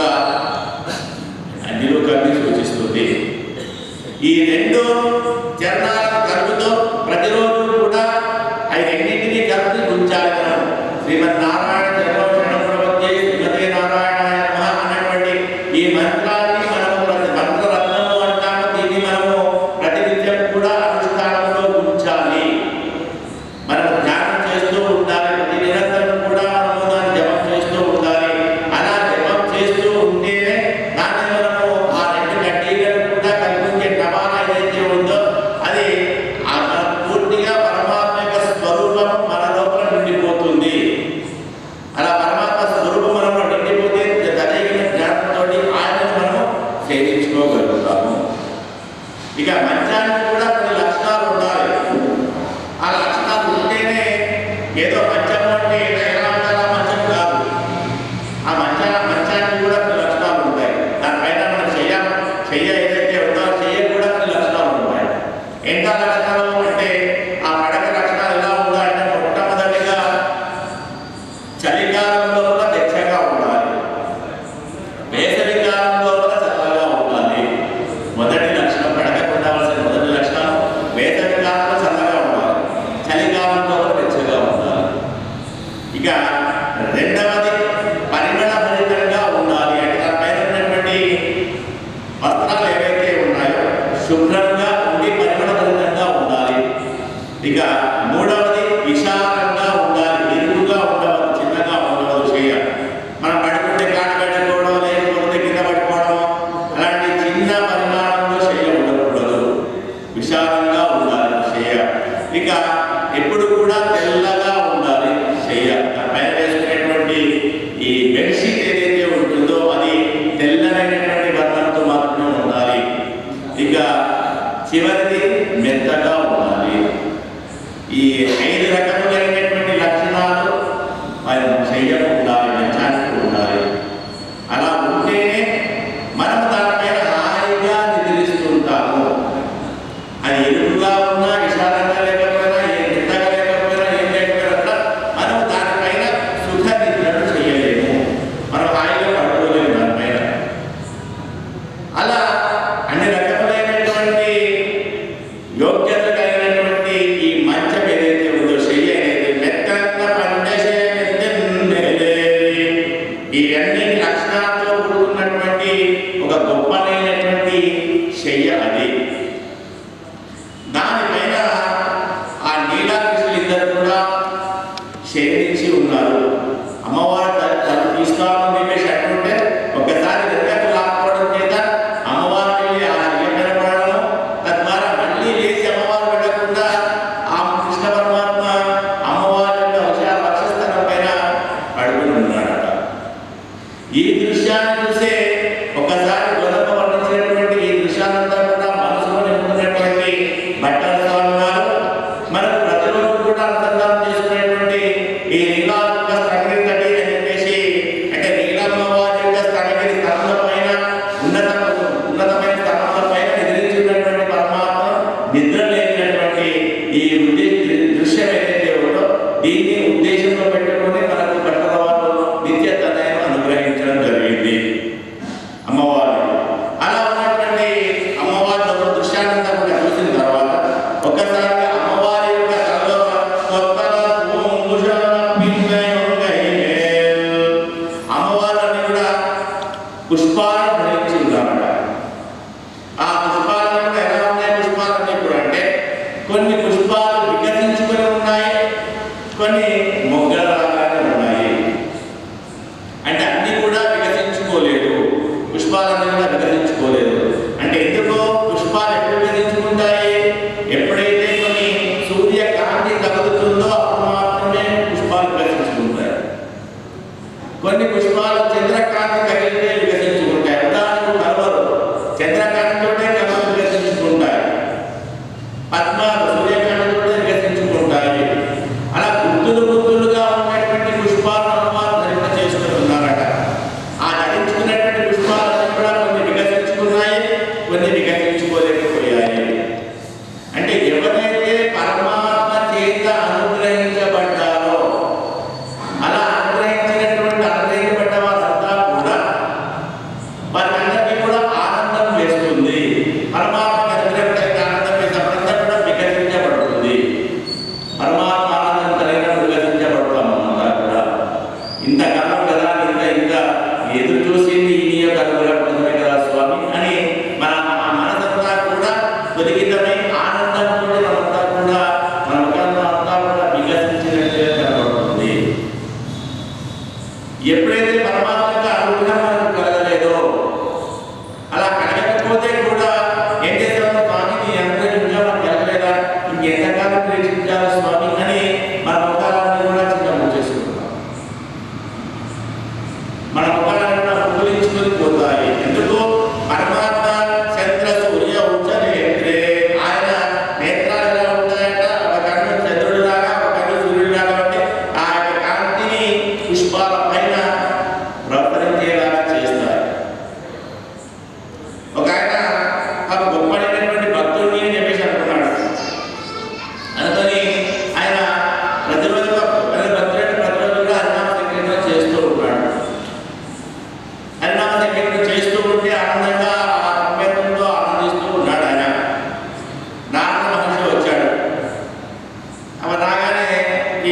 అద్భుతమని సూచిస్తుంది. ఈ రెండు చరణాలను కలుపుతూ ప్రతిరోజు కూడా ఆ రెండింటినీ కలిపి ఉంచాలి మనం. శ్రీమన్నారాయణ చరణో శరణం ప్రపంచే శ్రీమతే నారాయణాయ నమః అన్నటువంటి ఈ మంత్రాన్ని మనము మంత్రరత్నము అంటాము. దీన్ని మనము ప్రతినిత్యం కూడా అనుష్ఠానంలో ఉంచాలి. మనం ధ్యానం చేస్తూ ఉండాలి. ప్రతి నిరంతరం కూడా మనము దాన్ని జపం చేస్తూ ఉండాలి. అలా జపం చేస్తూ ఉంటేనే దాన్ని మనము ఆ రెండు కడ్డీలను కూడా కల్పించే టమానా ఏదైతే ఉందో అది పూర్తిగా పరమాత్మ యొక్క స్వరూపం మన లోపల నిండిపోతుంది. అలా పరమాత్మ స్వరూపం మనలో నిండిపోతే తదైన జ్ఞానంతో ఆయనను మనము సేవించుకోగలుగుతాము. ఇక మంచానికి కూడా కొన్ని లక్షణాలు ఉండాలి. ఆ లక్షణాలు ఉంటేనే ఏదో మంచం అంటే ఎలా ఉండాలి ఆ మంచం కాదు. ఆ మంచానికి కూడా కొన్ని లక్షణాలు ఉంటాయి. దానిపైన మనం చెయ్య ఏదైతే ఉందో చెయ్య కూడా కొన్ని లక్షణాలు ఉంటాయి. ఎంత లక్షణాలు అంటే ఆ పడక లక్షణాలు ఎలా ఉండాలంటే మొట్టమొదటిగా చలికాలంలో కూడా వెచ్చగా ఉండాలి. వేసవి కాలంలో కూడా చల్లగా ఉండాలి. మొదటి లక్షణం పడకకు ఉండవలసిన మొదటి లక్షణం వేసవి కాలంలో చల్లగా ఉండాలి. చలికాలంలో కూడా వెచ్చగా ఉండాలి. ఇక రెండవది పరిమళభరితంగా ఉండాలి. అంటే దానిపైన ఉన్నటువంటి వస్త్రాలు ఏవైతే ఉన్నాయో శుభ్రంగా ఉండి పరిమళభరితంగా ఉండాలి. ఇక మూడవది విశాలంగా ఉండాలి. ఇరుకుగా ఉండవద్దు, చిన్నగా ఉండవద్దు చేయ. మనం పడుకుంటే కాళ్ళు పెట్టుకోవడం లేకపోతే కింద పట్టుకోవడం అలాంటి చిన్న పరిమాణంలో చేయ ఉండకూడదు. విశాలంగా ఉండాలి చేయ. ఇక ఎప్పుడు కూడా తెల్లగా ఉండాలి చేయ. పైన వేసుకునేటువంటి ఈ బెడ్షీట్ ఏదైతే ఉంటుందో అది తెల్లనైనటువంటి వర్ణంతో మాత్రమే ఉండాలి. ఇక చివరిది మెత్తగా ఉండాలి. ఈ 5 రకములైనటువంటి లక్షణాలు మరి చెయ్యకు ఉండాలి, మంచానికి ఉండాలి. అలా ఉంటేనే మనం దానిపైన హాయిగా నిద్రిస్తుంటాము. అది ఎరువుగా ఉన్నా విశాలంగా లేకపోయినా మెత్తగా లేకపోయినా ఏం లేకపోయినా మనం దానిపైన సుఖ నిద్రను చేయలేము. మనం హాయిగా పడుకోలేము దానిపైన. అలా అన్ని రకములైనటువంటి యోగ్యత కలిగినటువంటి ఈ మంచం ఏదైతే ఉందో చెయ్య అనేది మెత్తంగా ఈ అన్ని లక్షణాలతో కూడుకున్నటువంటి ఒక గొప్పనైనటువంటి చెయ్య అది. దానిపైన ఆ నీలాకృష్ణులు ఇద్దరు కూడా శయనించి ఉన్నారు. అమ్మవారు తను తీసుకోవాలని చెప్పేసి అంటుంటే ఒక్కసారి వెనకకు లాక్కోవడం చేత అమ్మవారు వెళ్ళి ఆ నిలబడడం, తద్వారా మళ్ళీ లేచి అమ్మవారు వెళ్ళకుండా ఆ కృష్ణ పరమాత్మ అమ్మవారి యొక్క వక్షస్థలం పైన పడుకుని ఉన్నాడట. ఈ దృశ్యాన్ని చూసే ఒకసారి గొడవ వర్ణించినటువంటి ఈ దృశ్యాలంతా కూడా మనసులో నింపుకున్నటువంటి భట్టర్ స్వామి వారు మనకు ప్రతిరోజు కూడా అనుసంధానం చేసుకునేటువంటి ఈ నీలాత్మక స్థనగిరి తటి అని చెప్పేసి, అంటే నీలమ్మ వారి యొక్క స్థనగిరి స్థలంలో పైన ఉన్నతమైన స్థలంలో పైన నిద్రించున్నటువంటి పరమాత్మ నిద్ర లేనటువంటి ఈ దృశ్యం ఏదైతే ఉందో దీన్ని ఉద్దేశంలో పెట్టుకొని మనకు భట్టర్ వారు నిత్య తనయను అనుగ్రహించడం జరిగింది అమ్మవారు. అలా ఉన్నటువంటి అమ్మవారి ఒక దృశ్యాన్నంతా కూడా చూసిన తర్వాత ఒక్కసారిగా అమ్మవారి యొక్క తలలో అమ్మవారిని కూడా పుష్పాలను ధరించి ఉన్నారట. ఆ పుష్పాలను కూడా ఎలా ఉన్నాయి పుష్పాలన్నీ కూడా అంటే కొన్ని పుష్పాలు వికసించుకొని ఉన్నాయి, కొన్ని మొగ్గలాగానే ఉన్నాయి. అంటే అన్ని కూడా వికసించుకోలేదు, పుష్పాలన్నీ కూడా వికసించుకోలేదు. అంటే ఎందుకో పుష్పాలు ఎప్పుడు వికసించుకుంటాయి? ఎప్పుడైతే కొన్ని సూర్యకాంతి తగులుతుందో అప్పుడు మాత్రమే పుష్పాలు వికసించుకుంటాయి. కొన్ని పుష్పాలు చంద్రకాంతి తగిలితే వికసించుకుంటాయి. ఉదాహరణకు కలువలు చంద్రకాంతితోనే కలువలు వికసించుకుంటాయి. పద్మాలు సూర్యకాంతితోనే వికసించుకుంటాయి. అలా గుత్తులుగా ఉన్నటువంటి పుష్పాలను అమ్మవారు ధరింప చేసుకుని ఉన్నారట. ఆ ధరించుకున్నటువంటి పుష్పాలన్నీ కూడా కొన్ని వికసించుకుంటాయి. వికసించుకున్నాయి, కొన్ని వికసించుకోలేకపోయాయి. అంటే ఎవరైతే పరమాత్మ చేత అనుగ్రహించబడ్డారో, అలా అనుగ్రహించబడ్డ వారంతా కూడా వారందరికీ కూడా ఆనందం వేస్తుంది. పరమాత్మ అనుగ్రహించే ఆనందం వేసినప్పుడంతా కూడా వికసించబడుతుంది. పరమాత్మ ఆనందం కలిగినప్పుడు వికసించబడతాం అంతా కూడా. ఇంతకాలం కదా ఇంత ఎదురు చూసింది ఈ యొక్క అనుగ్రహమే కదా స్వామి అని మన మనసంతా కూడా తొలగితమై ఆనందంతో మనమంతా కూడా మన ముఖంతా కూడా వికసించినట్లుగా కనబడుతుంది. ఎప్పుడైతే పరమాత్మక అనుగ్రహం మనకు కలగలేదో, అలా కలగకపోతే కూడా ఏం చేస్తాము, స్వామి నీ అనుగ్రహించా మనకు కలగలేదా, ఇంకెంతకాలం ప్రేక్షించాలి స్వామి అని మన ముఖాలను కూడా చిన్న చేసుకుంటాం. మన ముఖాలను కూడా ముక్కులించుకొని పోతాయి. ఎందుకు? పరమాత్మ చంద్ర సూర్య ఉచ్చ నేత్రే, ఆయన నేత్రాలు ఎలా ఉంటాయంట, ఒక కన్ను చంద్రుడు లాగా, ఒక కన్ను సూర్యుడు లాగా ఉంటే ఆ యొక్క కాంతిని పుష్పాల పైన ప్రసరించేలాగా చేస్తారు. ఒక ఆయన ఆ గొప్పడైనటువంటి భక్తుడిని అని చెప్పేసి అనుకున్నాడు. అందుకని ఆయన ప్రతిరోజు ప్రతిరోజు కూడా హరినామ సంకీర్తన చేస్తూ ఉంటాడు. హరినామ సంకీర్తన చేస్తూ ఉంటే ఆనందంగా ఆ సంకీర్తనతో ఆనందిస్తూ ఉన్నాడు. ఆయన నారద మహర్షి వచ్చాడు. అప్పుడు రాగానే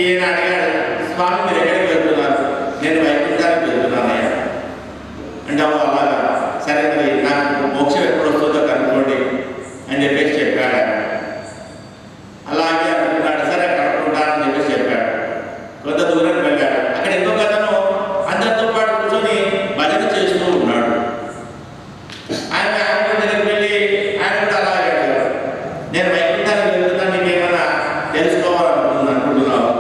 ఈయన అడిగాడు, స్వామి మీరు ఎక్కడికి వెళ్తున్నారు? నేను వైకుంఠానికి వెళ్తున్నానయ్యా అంటే, అలాగా, సరే మరి నాకు మోక్షం ఎప్పుడు వస్తుందో కనుక్కోండి అని చెప్పేసి చెప్పాడు. అలాగే అనుకున్నాడు. సరే కనుక్కుంటానని చెప్పేసి చెప్పాడు. కొంత దూరం వెళ్ళాడు. అక్కడ ఇంకొక అతను అందరితో పాటు కూర్చొని భజన చేస్తూ ఉన్నాడు. ఆయన దగ్గరికి వెళ్ళి ఆయన కూడా అలాగే అడిగాడు, నేను వైకుంఠానికి వెళ్తున్నాను, నీకేమైనా తెలుసుకోవాలనుకుంటున్నావు?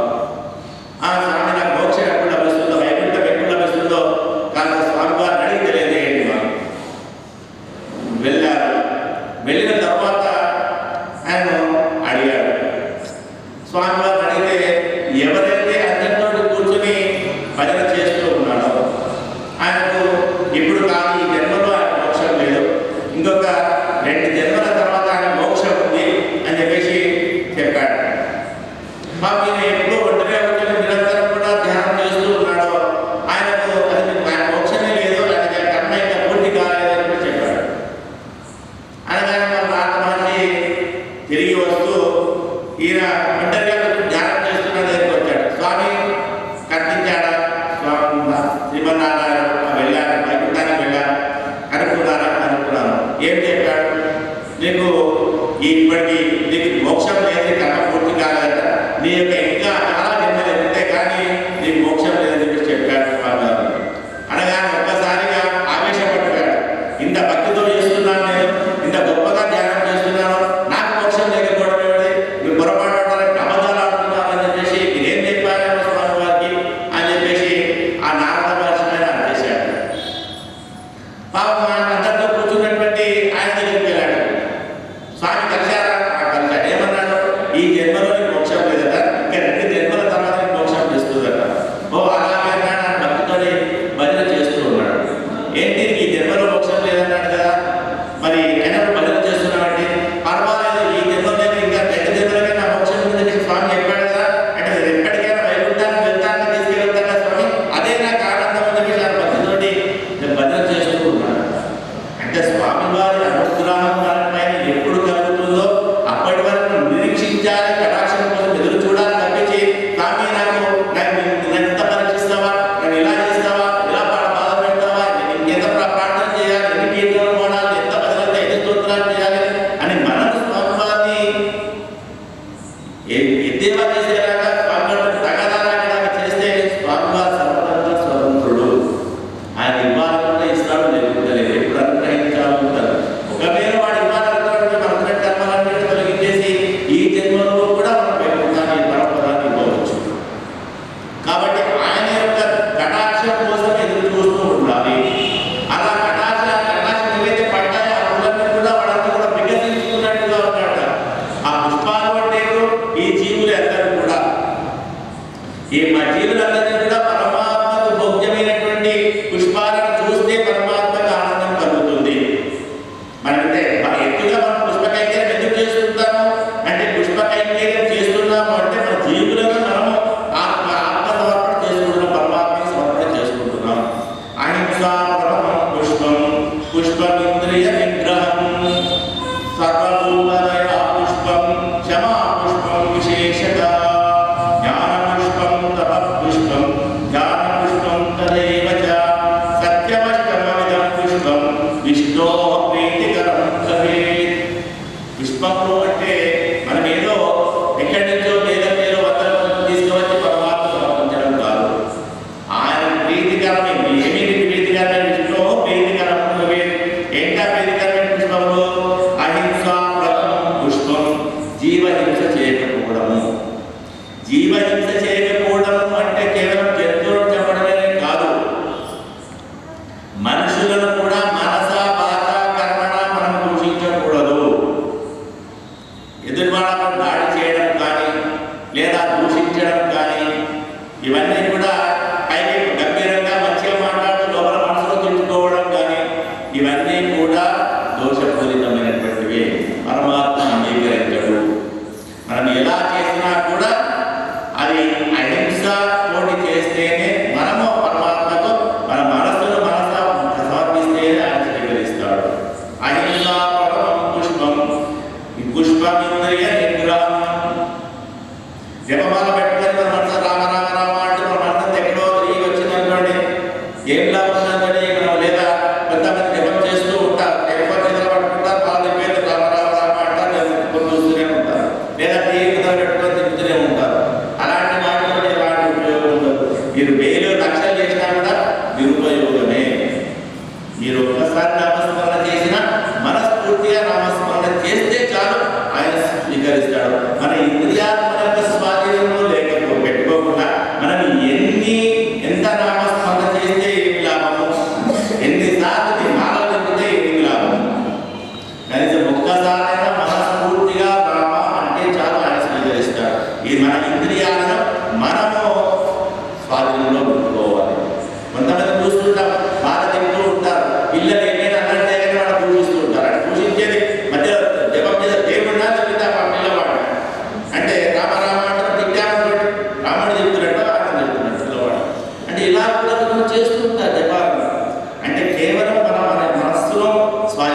స్వామి నాకు మోక్షం ఎప్పుడు లభిస్తుందో, వైకుంఠం ఎప్పుడు లభిస్తుందో కానీ స్వామి వారిని అడిగి తెలియజేయండి. మనం వెళ్ళారు. వెళ్ళిన తర్వాత ఆయన అడిగాడు. స్వామి వారిని అడిగితే, ఎవరైతే అందరితో కూర్చొని భజన చేస్తూ ఉన్నాడో ఆయనకు ఇప్పుడు కాదు, ఈ జన్మలో ఆయన మోక్షం లేదు, ఇంకొక 2 జన్మల తర్వాత ఆయన మోక్షం ఉంది అని చెప్పేసి చెప్పాడు. మాకు ఈయన ఎప్పుడూ ఒంటరిగా కూర్చొని నిరంతరం కూడా ధ్యానం చేస్తూ ఉన్నాడో ఆయనకు అది ఆయన మోక్షమే లేదు, ఆయన కర్మ ఇంకా పూర్తి కాలేదని చెప్పి చెప్పాడు. అనగానే మన నారద మహర్షి తిరిగి వస్తూ ఈయన ఒంటరిగా ధ్యానం చేస్తున్న దగ్గరికి వచ్చాడు. స్వామి కట్టించాడా? స్వామి శ్రీమన్నారాయణ వెళ్ళాను, వైకుంఠానికి వెళ్ళాను, కనుక్కున్నారా? కనుక్కున్నాను. ఏం చెప్పాడు? నీకు ఇప్పటికీ నీకు మోక్షం లేదు, కర్మ పూర్తి కాలేదట, నీ యొక్క ఇంకా చాలా జన్మలు ఎత్తితే కానీ నీకు మోక్షం లేదని చెప్పి చెప్పాడు స్వామి. అనగానే ఒక్కసారిగా ఆవేశపడ్డాడు. ఇంత భక్తితో చేస్తున్నాను, నేను ఇంత గొప్పగా ధ్యానం చేస్తున్నాను, నాకు మోక్షం లేకపోవడం ఏమిటి? మీరు పొరపాటు పడ్డారని అబద్ధాలు ఆడుతున్నారు అని చెప్పేసి మీరేం చెప్పారేమో స్వామి వారికి అని చెప్పేసి ఆ నారద మహర్షి పైన చేశాడు. పాపం అందరితో కూర్చున్నటువంటి ఆయన దగ్గరికి వెళ్ళాడు. స్వామి కలిశారా? కలిశాడు. ఏమన్నాడు? ఈ జన్మలో మోక్షం లేదట, ఇంకా 2 జన్మల తర్వాత మోక్షం తెస్తుందట. ఓ అలాగే అన్నాడు. ఆయన భక్తితో భజన చేస్తూ ఉన్నాడు. ఏంటి ఈ జన్మలో మోక్షం లేదన్నాడు కదా, మరి అయినప్పుడు భజన చేస్తున్నామంటే పర్వాలేదు, ఈ జన్మలో ఇంకా 2 జన్మలకైనా మోక్షం ఉందని స్వామి చెప్పాడు కదా, అంటే ఎప్పటికైనా వైకుంఠానికి వెళ్తానని తీసుకెళ్తాడా స్వామి, అదే నాకు ఆనందం అని చెప్పి ఆయన భక్తితోటి భజన చేస్తూ ఉన్నాడు. అంటే స్వామి వారి అనుగ్రహం మన పైన ఎప్పుడు కలుగుతుందో అప్పటి వరకు నిరీక్షించాలి, కటాక్షం కోసం ఎదురు చూడాలి తప్పించి, స్వామి నన్ను ఎంత పరీక్షిస్తావా, నన్ను ఇలా చేస్తావా, ఇలా బాధ పెడతావా, నేను ఇంకెంత ప్రార్థన చేయాలి, ఎన్ని కీర్తనలు పోడాలి, ఎంత భజన, ఎన్ని స్తోత్రాలు చేయాలి అని మనం స్వామి వారిని ఎద్దేవా చేసేలాగా, స్వామి వారిని తగదాలాగా చేస్తే స్వామి వారి సర్వతంత్ర స్వతంత్రుడు. ఆయన ఇవ్వాలనుకుంటే ఇస్తాడు, లేకుంటే లేదు. ఎప్పుడు అనుగ్రహించాలనుకుంటారు. ఒకవేళ వాడు ఇవ్వాలనుకుంటే మన కర్మలన్నీ తొలగించేసి ఈ జన్మలో కూడా మనం పెట్టుకుంటాను పరపదాన్ని ఇవ్వవచ్చు. కాబట్టి ఆయన యొక్క కటాక్షం కోసం ఎదురు చూస్తూ ఉండాలి. అలా కటాక్షం మనమైతే ఎత్తుగా మనం పుష్ప కైంకర్యం ఎందుకు చేస్తుంటాము అంటే పుష్ప కైంకర్యం చేస్తున్నాము అంటే మన జీవులను మనము ఆత్మ సమర్పణ చేసుకుంటున్నాం, పరమాత్మకి సమర్పణ చేసుకుంటున్నాం. అహింసా పరమం పుష్పం పుష్పమింద్రియ నిగ్రహం సర్వభూతదయా పుష్పం క్షమా పుష్పం విశేషత జ్ఞాన పుష్పం తప పుష్పం ధ్యాన పుష్పం తదేవ చ సత్యమష్టమమిదం పుష్పం విష్ణో ప్రీతికరం భవేత్. పుష్పంలో అంటే మనం ఏదో ఎక్కడి నుంచో వేదం పేరు వందల తీసుకువచ్చి పరమాత్మ సమర్పించడం కాదు. ఆయన ప్రీతికరమే, ఏమీ ప్రీతికరమే, విష్ణో ప్రీతికరం భవేత్. ఏంటా ప్రీతికరమైన పుష్పంలో అహింసా ప్రథమం పుష్పం జీవహింస చేయకపోవడము. జీవహింస చేయకపోవడము అంటే కేవలం జంతువులను చెప్పడమే కాదు, మనుషులను కూడా మనస వాచ కర్మణ మనం దూషించకూడదు. ఎదురువాళ్ళను దాడి చేయడం కానీ లేదా దూషించడం కానీ ఇవన్నీ కూడా పైకి గంభీరంగా మంచిగా మాట్లాడుతూ లోపల మనసులో తెచ్చుకోవడం కానీ ఇవన్నీ కూడా దోషపూరితమైనటువంటివి. పరమాత్మ అంగీకరించడు. మనం ఎలా చేసినా కూడా అది అహింస తోటి చేస్తేనే మనము పరమాత్మకు మన మనస్సును సమర్పిస్తేనే ఆయన స్వీకరిస్తాడు. అహింసా పరమం పుష్పం పుష్పమింద్రియ నిగ్రహం. జపమాల పెట్టుకొని మన మనసు రామ రామ రామ అంటే మన మనసు ఎక్కడో తిరిగి వచ్చిందనుకోండి, ఏం లాభం ఉందంటే మనం లేదా కొంతమంది జపం చేస్తూ ఉంటారు, టెలిఫోన్ చేతులు పట్టుకుంటారు, వాళ్ళ పేరు రామ రామ రామ అంటారు, చూస్తూనే ఉంటారు, లేదా టీవీ మీద పెట్టుకొని తిప్పుతూనే ఉంటారు. అలాంటి మాటలు ఎలాంటి ఉపయోగం ఉండదు. మీరు వేలు లక్షలు చేసినా కూడా నిరుపయోగమే. మీరు ఒక్కసారి నామస్మరణ చేసినా మనస్ఫూర్తిగా నామస్మరణ చేస్తే చాలు ఆయన స్వీకరిస్తాడు. మన ఇంద్రియాలు మన యొక్క స్వాధీనంలో పెట్టుకోకుండా మనం ఎంత నామస్మరణ చేస్తే ఏమి లాభము, ఎన్నిసార్లు మాలలు తిప్పితే ఏమి లాభము. కనీసం ఒక్కసారైనా మనస్ఫూర్తిగా రామ అంటే చాలు ఆయన స్వీకరిస్తాడు. ఇది మన ఇంద్రియాలను మనము స్వాధీనంలో పెట్టుకోవాలి. కొంతమంది చూస్తుంటాం, బాగా తింటూ ఉంటారు, పిల్లలు ఏమైనా అన్నట్టే కానీ వాళ్ళు పూజిస్తూ ఉంటారు. అంటే పూజించేది మధ్య జపం చేసే దేవుడినా చెప్తా పిల్లవాడు అంటే రామ రామ అంటే తిట్టామని రాముడు చెప్తున్నట్టు ఆయన చెప్తున్నట్టు పిల్లవాడు అంటే ఇలా కూడా మనం చేస్తూ ఉంటారు జపాలను. అంటే కేవలం మన మనస్సులో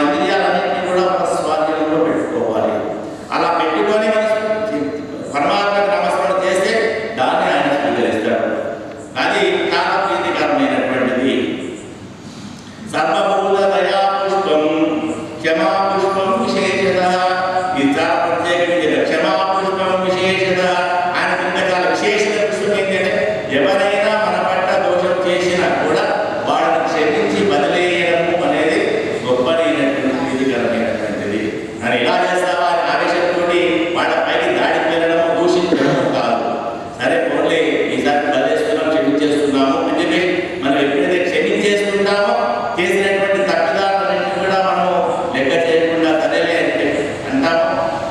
ఇంద్రియాలన్నింటినీ కూడా మన స్వాధీనంలో పెట్టుకోవాలి. అలా పెట్టుకొని మనం పరమాత్మకు నమస్కారం చేస్తే దాన్ని ఆయన స్వీకరిస్తాడు. అది చాలా ప్రీతికరమైనటువంటిది. సర్వభూతదయా పుష్పం క్షమా పుష్పం విశేషత. ఇది చాలా ప్రత్యేకమైన క్షమా పుష్పం విశేషత. ఆయన ఇంకా చాలా విశేషత పుష్పం ఏంటంటే ఎవరైనా మన పట్ల దోషం చేసినా కూడా వాళ్ళని క్షమించి వదిలేయడము అనేది గొప్పనైనటువంటి ప్రీతికరమైనటువంటిది. అని ఇలా చేస్తావా అని ఆవేశంతో వాళ్ళ పైకి దాడికి వెళ్ళడము దూషించడము కాదు. సరే పోన్లే ఈసారి వదిలేస్తున్నాం క్షమించేస్తున్నాము అని చెప్పి మనం ఎప్పుడైతే క్షమించేసుకుంటామో చేసినటువంటి తప్పిదాలన్నింటినీ కూడా మనం లెక్క చేయకుండా సరేలే అంటే అంటాము.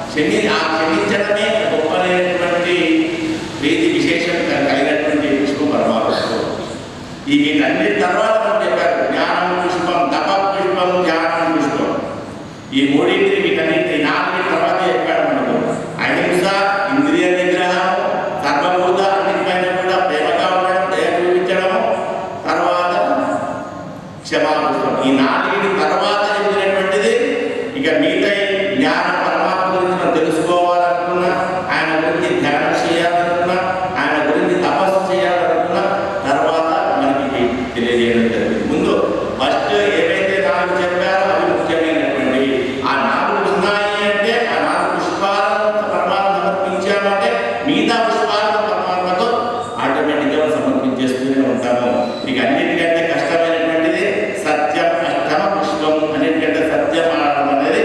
క్షమించడమే గొప్పనైనటువంటి ప్రీతి విశేషం కలిగినటువంటి పుష్పం పరమాత్మ. ఈ వీటన్నిటి తర్వాత మనం చెప్పారు జ్ఞానం పుష్పం తప పుష్పం ధ్యానం పుష్పం. ఈ మూడింటిని వీటన్నింటి నాలుగు తర్వాత చెప్పాడు మనకు. అహింస ఇంద్రియ నిగ్రహం, సర్వభూత అన్నిటిపైన కూడా ప్రేమగా ఉండడం, దయ చూపించడము, తర్వాత క్షమా పుష్పం. ఈ నాలుగిటి తర్వాత చెప్పినటువంటిది ఇక మిగతా జ్ఞానం పరమాత్మ గురించి మనం తెలుసుకోవాలనుకున్నా, ఆయన గురించి ధ్యానం చేయాలనుకున్నా, ఆయన గురించి తపస్సు చేయాలనుకున్నా తర్వాత మనకి తెలియజేయడం జరిగింది. ముందు ఫస్ట్ ఏవైతే నాలుగు చెప్పారో అవి ముఖ్యమైనటువంటివి. ఆ నాలుగు ఉన్నాయి అంటే ఆ నాలుగు పుష్పాలను పరమాత్మ సమర్పించామంటే మిగతా పుష్పాలను పరమాత్మకు ఆటోమేటిక్గా సమర్పించేస్తూనే ఉంటాము. ఇక అన్నిటికంటే కష్టమైనటువంటిది సత్యం అష్టమ పుష్పం. అన్నిటికంటే సత్యం అనడం అనేది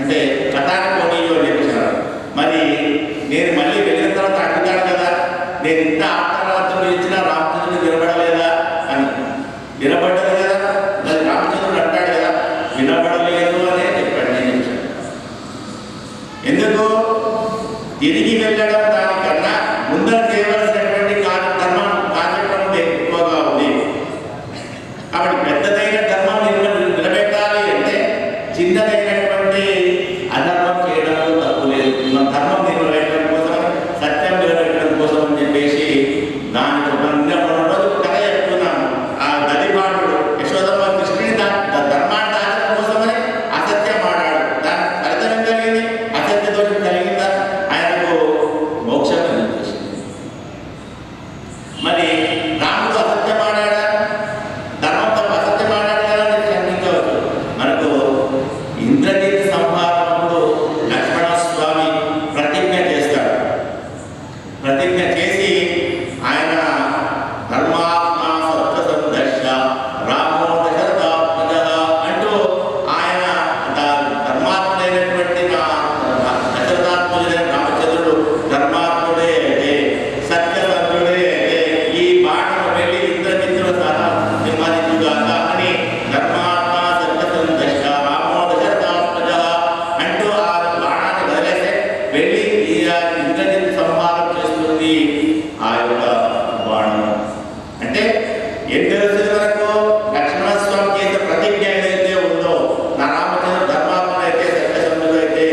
అంటే కథాన్ని పోనీయో అని చెప్పారు. మరి నేను మళ్ళీ వెళ్ళిన తర్వాత అడుగుతాను కదా, నేను ఇంత ఆటరాత్రులు ఇచ్చిన రామచంద్రుడు నిలబడలేదా అని. నిలబడ్డది కదా, మరి రామచంద్రుడు అంటాడు కదా వినబడలేదు అనే చెప్పాడు. నేను చెప్పాను ఎందుకు తిరిగి వెళ్ళడం దానికన్నా ముందర చేయవలసినటువంటి కార్యక్రమం ఎక్కువగా ఉంది. కాబట్టి పెద్దదైన ధర్మం నిలబెట్టాలి అంటే చిన్నదైనటువంటి అధర్మం చేయడంలో తప్పు లేదు. మన ధర్మం నిలబెట్టడం కోసం, సత్యం నిలబెట్టడం కోసం అని చెప్పేసి దానికి రోజు కథ చెప్తున్నాను. ఆ గదిపాటుడు యశోదమ్మ కృష్ణుని ధర్మాన్ని దాచడం కోసమని అసత్యం ఆడాడు. దాని ఫలితం కలిగింది, అసత్య దోషం కలిగిందా, ఆయనకు మోక్షం కలిగింది. మరి రాముడు అసత్యం ఆడాడా, ధర్మంతో అసత్యం ఆడాడు కదా అని ఖండించవచ్చు. మనకు ఇంద్రజిత్ సంహారముడు లక్ష్మణస్వామి ప్రతిజ్ఞ చేస్తాడు. ప్రతిజ్ఞ చేసి ఆయన ధర్మాత్మ సత్య సందర్శ రామో దశరథాత్మజ అంటూ ఆయన ధర్మాత్ముడైనటువంటి దశరథాత్మజుడైన రామచంద్రుడు ధర్మాత్ముడే అయితే, సత్యసంధుడే అయితే ఈ బాణను వెళ్ళి ఇంద్రజిత్తుడు సంహరించుగాక అని ధర్మాత్మ సత్య సందర్శ రామో దశరథాత్మజ అంటూ ఆ బాణాన్ని వదిలేస్తే వెళ్ళి ఇంద్రజిత్ సంహారం చేస్తుంది ఆ యొక్క బాణం. అంటే ఏం తెలుస్తుంది మనకు, లక్ష్మణస్వామి చేసే ప్రతిజ్ఞ ఏదైతే ఉందో, నా రామచంద్ర ధర్మాత్ముడు అయితే సత్యసంధుడు అయితే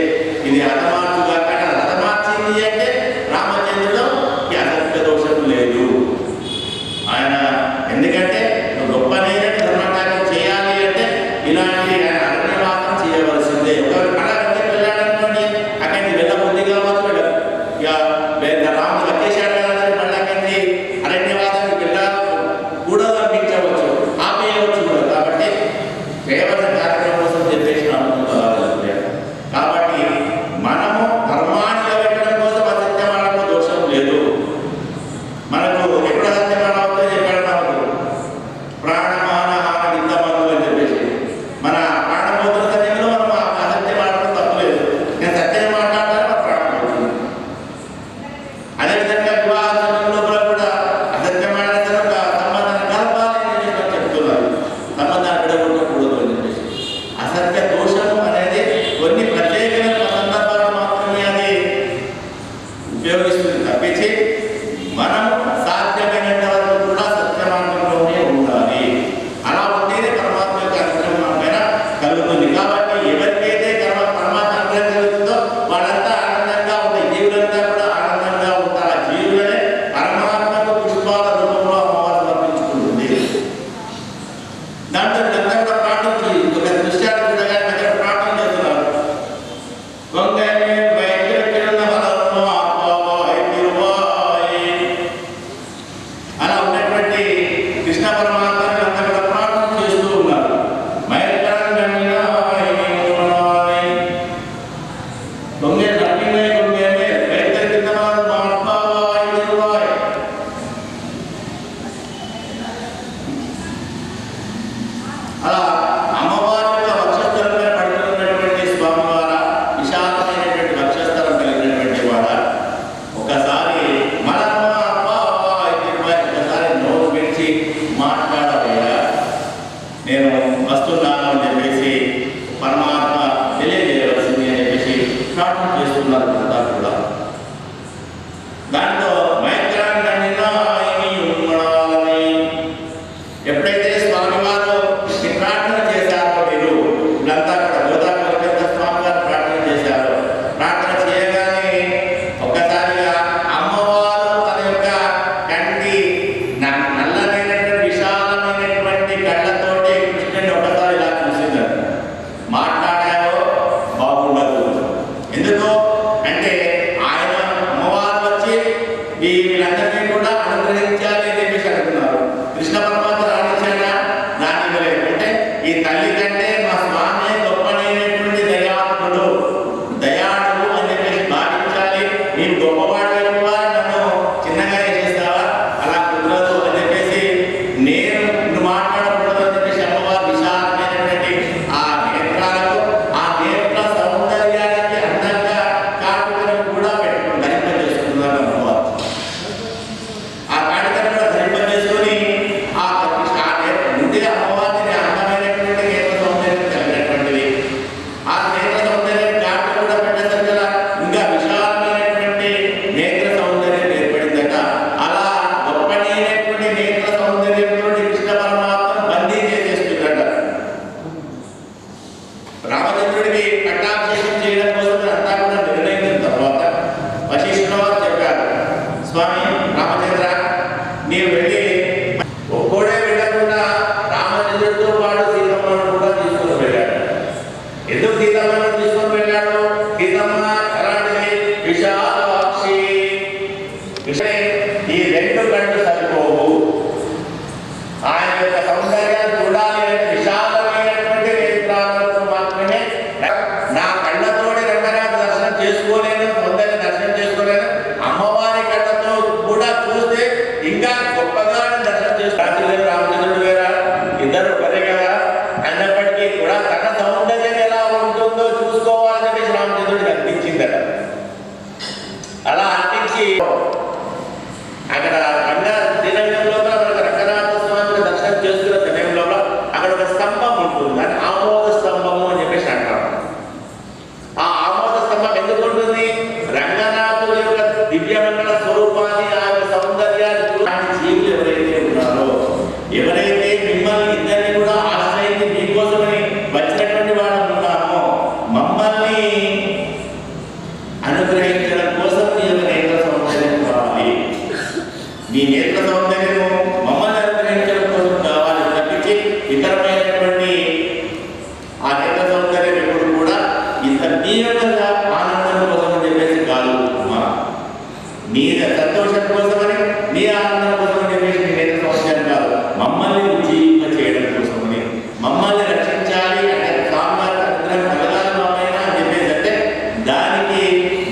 ఇది హతమార్చుగా, కానీ హతమార్చింది అంటే రామచంద్రుడు ఈ అసత్య దోషం లేదు. ఆయన ఎందుకంటే గొప్పనైన ధర్మకార్యం చేయాలి అంటే ఇలాంటి ఆయన అరణ్యవాసం చేయవలసిందే. ఒకవేళ అలాగే వెళ్ళాడనుకోండి, అక్కడికి వెళ్ళబుద్ధి కావచ్చు, ఇక రాముడు వచ్చేసాడు కదా మళ్ళీ అక్కడికి అరణ్యవాసానికి వెళ్ళకూడదు అనిపించవచ్చు, ఆపేయవచ్చు కూడా. కాబట్టి చేయవలసిన కార్యక్రమం కోసం చెప్పేసి అనుకుంటున్నారు. కాబట్టి మనము ధర్మాన్ని నిలబెట్టడం కోసం అసత్యం ఆడడం దోషం లేదు. మనకు ఎప్పుడు అసత్యం ఆడవద్దో చెప్పాడు. మనకు ప్రాణమాన హాన విత్తమను అని చెప్పేసి మన ప్రాణపోతున్న సమయంలో మనం అసత్యం ఆడడం తప్పులేదు. నేను సత్యం మాట్లాడాలి, మన ప్రాణం పోతుంది. అదేవిధంగా వివాహ సమయంలో కూడా అసత్యం ఆడిన తర్వాత సంబంధాన్ని కలపాలి అని చెప్పి చెప్తున్నారు. సంబంధాన్ని విడగొట్టకూడదు అని చెప్పేసి. అసత్య దోషము అనేది కొన్ని ప్రత్యేకమైన సందర్భాలు మాత్రమే అది ఉపయోగిస్తుంది తప్పించి మనం సాధ్యమైనంత వరకు కూడా సత్యమార్గంలోనే ఉండాలి. అలా ఉంటేనే పరమాత్మ యొక్క అనుగ్రహం మన పైన కలుగుతుంది. కాబట్టి ఎవరికైతే పరమాత్మ అనుగ్రహం కలుగుతుందో వాళ్ళంతా ఆనందంగా ఉంటాయి, జీవులంతా కూడా ఆనందంగా ఉంటారు. ఆ జీవులనే పరమాత్మకు పుష్పాల రూపంలో అమ్మవారు సమర్పించుకుంటుంది. దాంతో వీళ్ళంతా కూడా ప్రార్థన ఒక దృశ్యాలు చూడగా దగ్గర ప్రార్థన చేస్తున్నారు. అలా ఉన్నటువంటి కృష్ణ పరమాత్మని అంతా కూడా ప్రార్థన చేస్తూ ఉన్నారు. అలా అమ్మవారి యొక్క వక్షస్థలంపై పడుతున్నటువంటి స్వామివార, విశాలమైనటువంటి వక్షస్థలం కలిగినటువంటి వాడ, ఒకసారి ఒకసారి నోరు విడిచి మాట్లాడబోయా, నేను వస్తున్నాను అని చెప్పేసి పరమాత్మ తెలియజేయవలసింది అని చెప్పేసి ప్రార్థన చేస్తున్నారు అంతా కూడా. దాంట్లో ఎప్పుడైతే స్వామివారు ప్రార్థన చేశారో మీరు వీళ్ళంతా కూడా గోదావరి స్వామివారు ప్రార్థన చేశారు. ప్రార్థన చేయగానే ఒక్కసారిగా అమ్మవారు తన యొక్క కంటి నల్లనైనటువంటి విశాలమైనటువంటి కళ్ళతోటి కృష్ణుని ఒకసారి ఇలా చూసిందండి. మాట్లాడారో బాగుండదు. ఎందుకో చేసుకోలేను, సౌందర్య దర్శనం చేసుకోలేను, అమ్మవారి కళ్ళతో కూడా చూస్తే ఇంకా గొప్పగా దర్శనం చేసుకోవాలి. రామచంద్రుడు వేరా, ఇద్దరు ఒకరే కదా, అన్నప్పటికీ కూడా తన సౌందర్యం ఎలా ఉంటుందో చూసుకోవాలని చెప్పేసి రామచంద్రుడికి అనిపించిందట. అలా అనిపించి అక్కడ శ్రీరంగంలో మనకు రంగనాథ స్వామి దర్శనం చేసుకున్న సమయంలో అక్కడ ఒక స్తంభం ఉంటుంది, దాన్ని ఆమోద స్తంభము అని చెప్పేసి అంటారు. ఆ ఆమోద స్తంభం ఎందుకు ఉంటుంది? రంగనాథుడి యొక్క దివ్యమంగళ స్వరూపాన్ని, ఆ యొక్క సౌందర్యాన్ని జీవులు ఎవరైతే ఉన్నారో, ఎవరైతే మిమ్మల్ని ఇద్దరిని కూడా ఆశ్రయించి మీకోసమని వచ్చినటువంటి వాళ్ళు ఉన్నామో, మమ్మల్ని అనుగ్రహించడం కోసం మీ యొక్క నేత్ర సౌందర్యం కావాలి. మీ నేత్ర సౌందర్యము మమ్మల్ని అనుగ్రహించడం కోసం కావాలి తప్పించి ఇతరమైనటువంటి ఆ నేత్ర సౌందర్యం ఎప్పుడు కూడా మీ యొక్క ఆనందం కోసం అని చెప్పేసి కాదు, మీ సంతోషం కోసమని, మీ ఆనందం కోసం అని చెప్పేసి మీ నేత్ర సౌందర్యం కాదు, మమ్మల్ని ఉజ్జీవింప చేయడం కోసమని, మమ్మల్ని రక్షించాలి అంటే స్వామివారి అనుగ్రహం కలగాలి మామైనా అని చెప్పేసి అంటే దానికి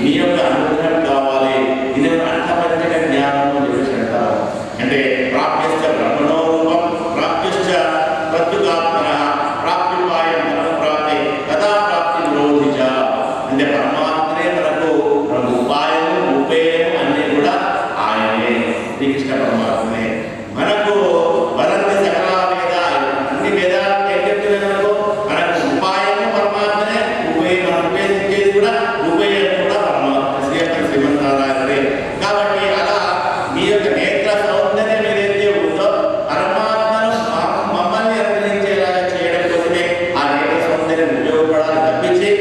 మీ యొక్క అనుగ్రహం కావాలి. ఇది అర్థపంచక జ్ఞానం అని చెప్పేసి అంటారు. అంటే ప్రాప్యశ్చ బ్రహ్మణోరూపం, ప్రాప్యశ్చ ప్రత్యుగాత్మన, ప్రాప్తిపాయం ప్రాప్తి తదా ప్రాప్తి నిరోధించ. అంటే పరమాత్మనే మనకు ఉపాయము ఉపేయము అన్నీ కూడా ఆయనే, శ్రీకృష్ణ పరమాత్మనే. మనకు వరంతి సకల వేదాలు, అన్ని వేదాలు ఏం చెప్తున్నాయి మనకు? మనకు ఉపాయము పరమాత్మనే, ఉపేయం ఉపేసించేది కూడా ఉపేయం కూడా పరమాత్మ శ్రీమన్నారాయణే. కాబట్టి అలా మీ యొక్క నేత్ర సౌందర్యం ఏదైతే ఉందో పరమాత్మను మమ్మల్ని అనుగ్రహించేలాగా చేయడం కోసమే ఆ నేత్ర సౌందర్యం ఉపయోగపడాలి తప్పించి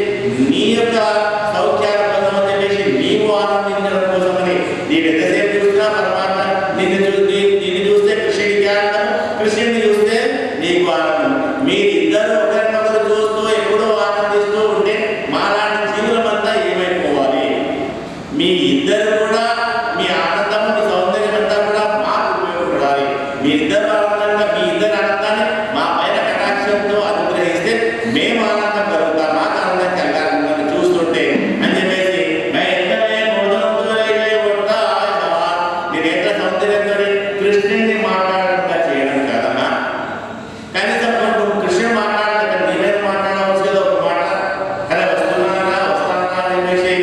నీ యొక్క సౌఖ్యాల కోసం అని చెప్పేసి నీవు ఆనందించడం కోసమని. నీవు ఎంతసేపు చూసినా పరమాత్మ నిన్ను చూస్తే కృష్ణుడికి ఆనందం, కృష్ణుడిని చూస్తే నీకు ఆనందం. మీరిద్దరు ఒకరినొకరు చూస్తూ ఎప్పుడూ ఆనందిస్తూ ఉంటే మాలాంటి జీవులమంతా ఏమైపోవాలి? మీ ఇద్దరు కూడా మీ ఆనందం, మీ సౌందర్యం అంతా కూడా మాకు ఉపయోగపడాలి. మీ ఇద్దరు ఆనందంగా, మీ ఇద్దరు ఆనందాన్ని మా పైన కటాక్షంతో అనుగ్రహిస్తే మేము ఆనందం కలుగుతాం, మాకు ఆనందం కలగాలని చూస్తుంటే అని చెప్పేసి నేను ఎంత సౌందర్యంతో కృష్ణుడిని మాట్లాడకుండా చేయడం కదన్నా. కనీసం నువ్వు కృష్ణుడు మాట్లాడలేదు, నీవేం మాట్లాడవచ్చు కదా, ఒక మాట అలా వస్తున్నానా వస్తానా అని చెప్పేసి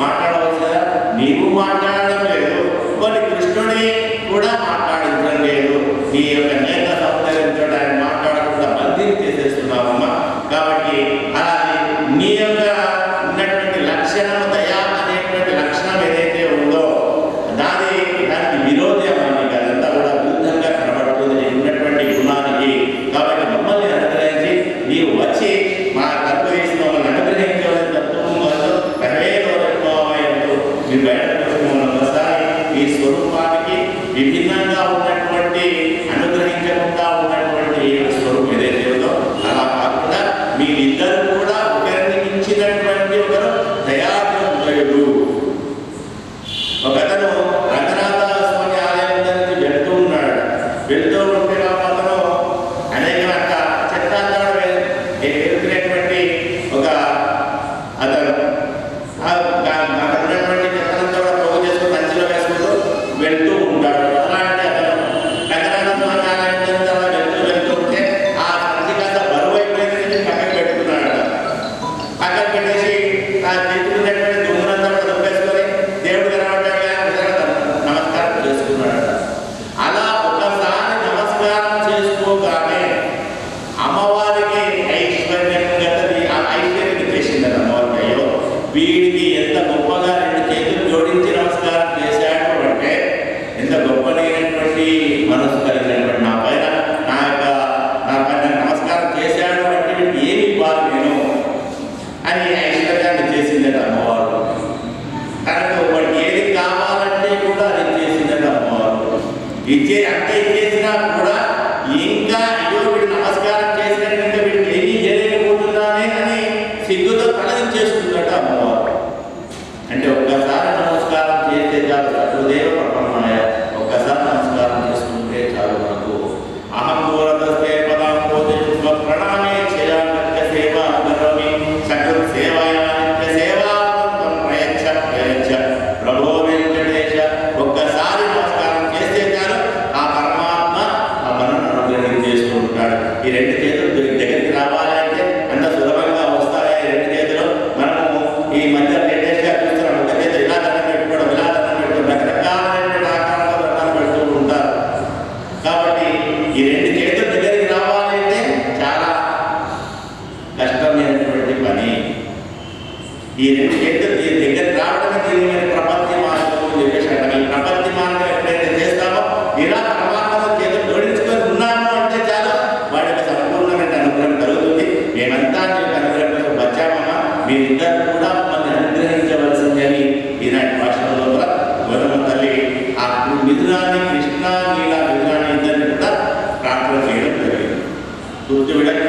మాట్లాడవచ్చు కదా. నీవు మాట్లాడడం లేదు, కొన్ని కృష్ణుడి కూడా మాట్లాడించడం లేదు. నీ యొక్క నేత సౌందర్యంతో ఆయన మాట్లాడకుండా బందీని చేసేస్తున్నావమ్మా. కాబట్టి అలాగే నీ యొక్క ఉన్నటువంటి లక్షణం, దయా అనేటువంటి లక్షణం ఏదైతే ఉందో దానికి విరోధమని అదంతా కూడా విరుద్ధంగా కనబడుతుంది ఉన్నటువంటి గుణానికి. కాబట్టి మమ్మల్ని అనుగ్రహించి నీవు వచ్చి మా తప్పు చేసి మమ్మల్ని అనుగ్రహించవలసిన తత్వం వల్ల మీరు బయట ఒకసారి ఈ స్వరూపానికి విభిన్నంగా ఉన్నటువంటి అనుగ్రహించకుండా ఉన్నటువంటి స్వరూపం ఏదైతే ఉందో అలా కాకుండా మీరిద్దరు కూడా ఒకరిని మించినటువంటి ఒకరు దయాద్రయుడు. ఒకతను రంగనాథ స్వామి ఆలయం నుంచి వెళ్తూ ఉన్నాడు. వెళ్తూ ఉంటే అతను అనేక చెత్త ఎదుర్కొనేటువంటి ఒక అతను ఉన్నటువంటి చెత్తనంతా కూడా పోగు చేసుకుని సంచిలో వేసుకుంటూ వెళ్తూ ఉంటాడు. అలాంటి అతను రంగనాథ స్వామి ఆలయం నుంచి వెళ్తూ ఉంటే ఆ సంచి కాస్త బరువు అయిపోయింది, పక్కన పెట్టుకున్నాడు. పక్కన పెట్టేసి ఆ చేతుకున్నటువంటి దుమ్మునంతా కూడా దుబ్బేసుకొని దేవుడు కనబడ్డాగా నమస్కారం చేసుకున్నాడు. అలా ఒకసారి నమస్కారం చేసుకోగానే అమ్మవారికి ఐశ్వర్యం చేసింది. అమ్మవారికి అయ్యో వీడికి ఎంత గొప్పగా రెండు చేతులు జోడించి నమస్కారం చేశాడు అంటే ఎంత గొప్పనైనటువంటి మనసు కలిగినటువంటి నా పైన నమస్కారం చేశాడు అంటే ఏమి ఇవ్వాలి నేను అని ఐశ్వర్యాన్ని చేసిందట అమ్మవారు. తనకు వాడికి ఏది కావాలంటే కూడా అది చేసిందట అమ్మవారు. ఇచ్చేసినా కూడా ఇంకా అయ్యో వీడు నమస్కారం చేసినట్టు ఇంకా వీడికి ఏమీ చేయలేకపోతున్నానే అని సిగ్గుతో తలదించేస్తుందట అమ్మవారు. అంటే ఒక్కసారి నమస్కారం చేస్తే చాలు, సర్వదేవ ప్రపన్నమాయ, ఒక్కసారి నమస్కారం చేసుకుంటే చాలు. మనకు అహం దూరదస్తే పదాం పోతే ప్రణామే చేయాలి సేవ కరోమి సకృత్ సేవాయ సేవా ఈ రెండు చేతులు దీని దగ్గర రావడమే దీని ప్రపత్తి మార్గం అని చెప్పేసి అంటారు. ఈ ప్రపత్తి మార్గం ఎప్పుడైతే చేస్తామో ఇలా పరమాత్మతో చేతులు జోడించుకొని ఉన్నాము అంటే చాలు వాడికి సంపూర్ణమైన అనుగ్రహం కలుగుతుంది. మేమంతా అనుగ్రహం వచ్చామమ్మా, మీరిద్దరు కూడా మమ్మల్ని అనుగ్రహించవలసింది అని ఈనాటి భాషలో కూడా గౌరమ్మ తల్లి ఆ మిథునాన్ని కృష్ణ నీలా మిథునాన్ని ఇద్దరిని కూడా ప్రార్థన చేయడం జరిగింది. తూర్పు విడక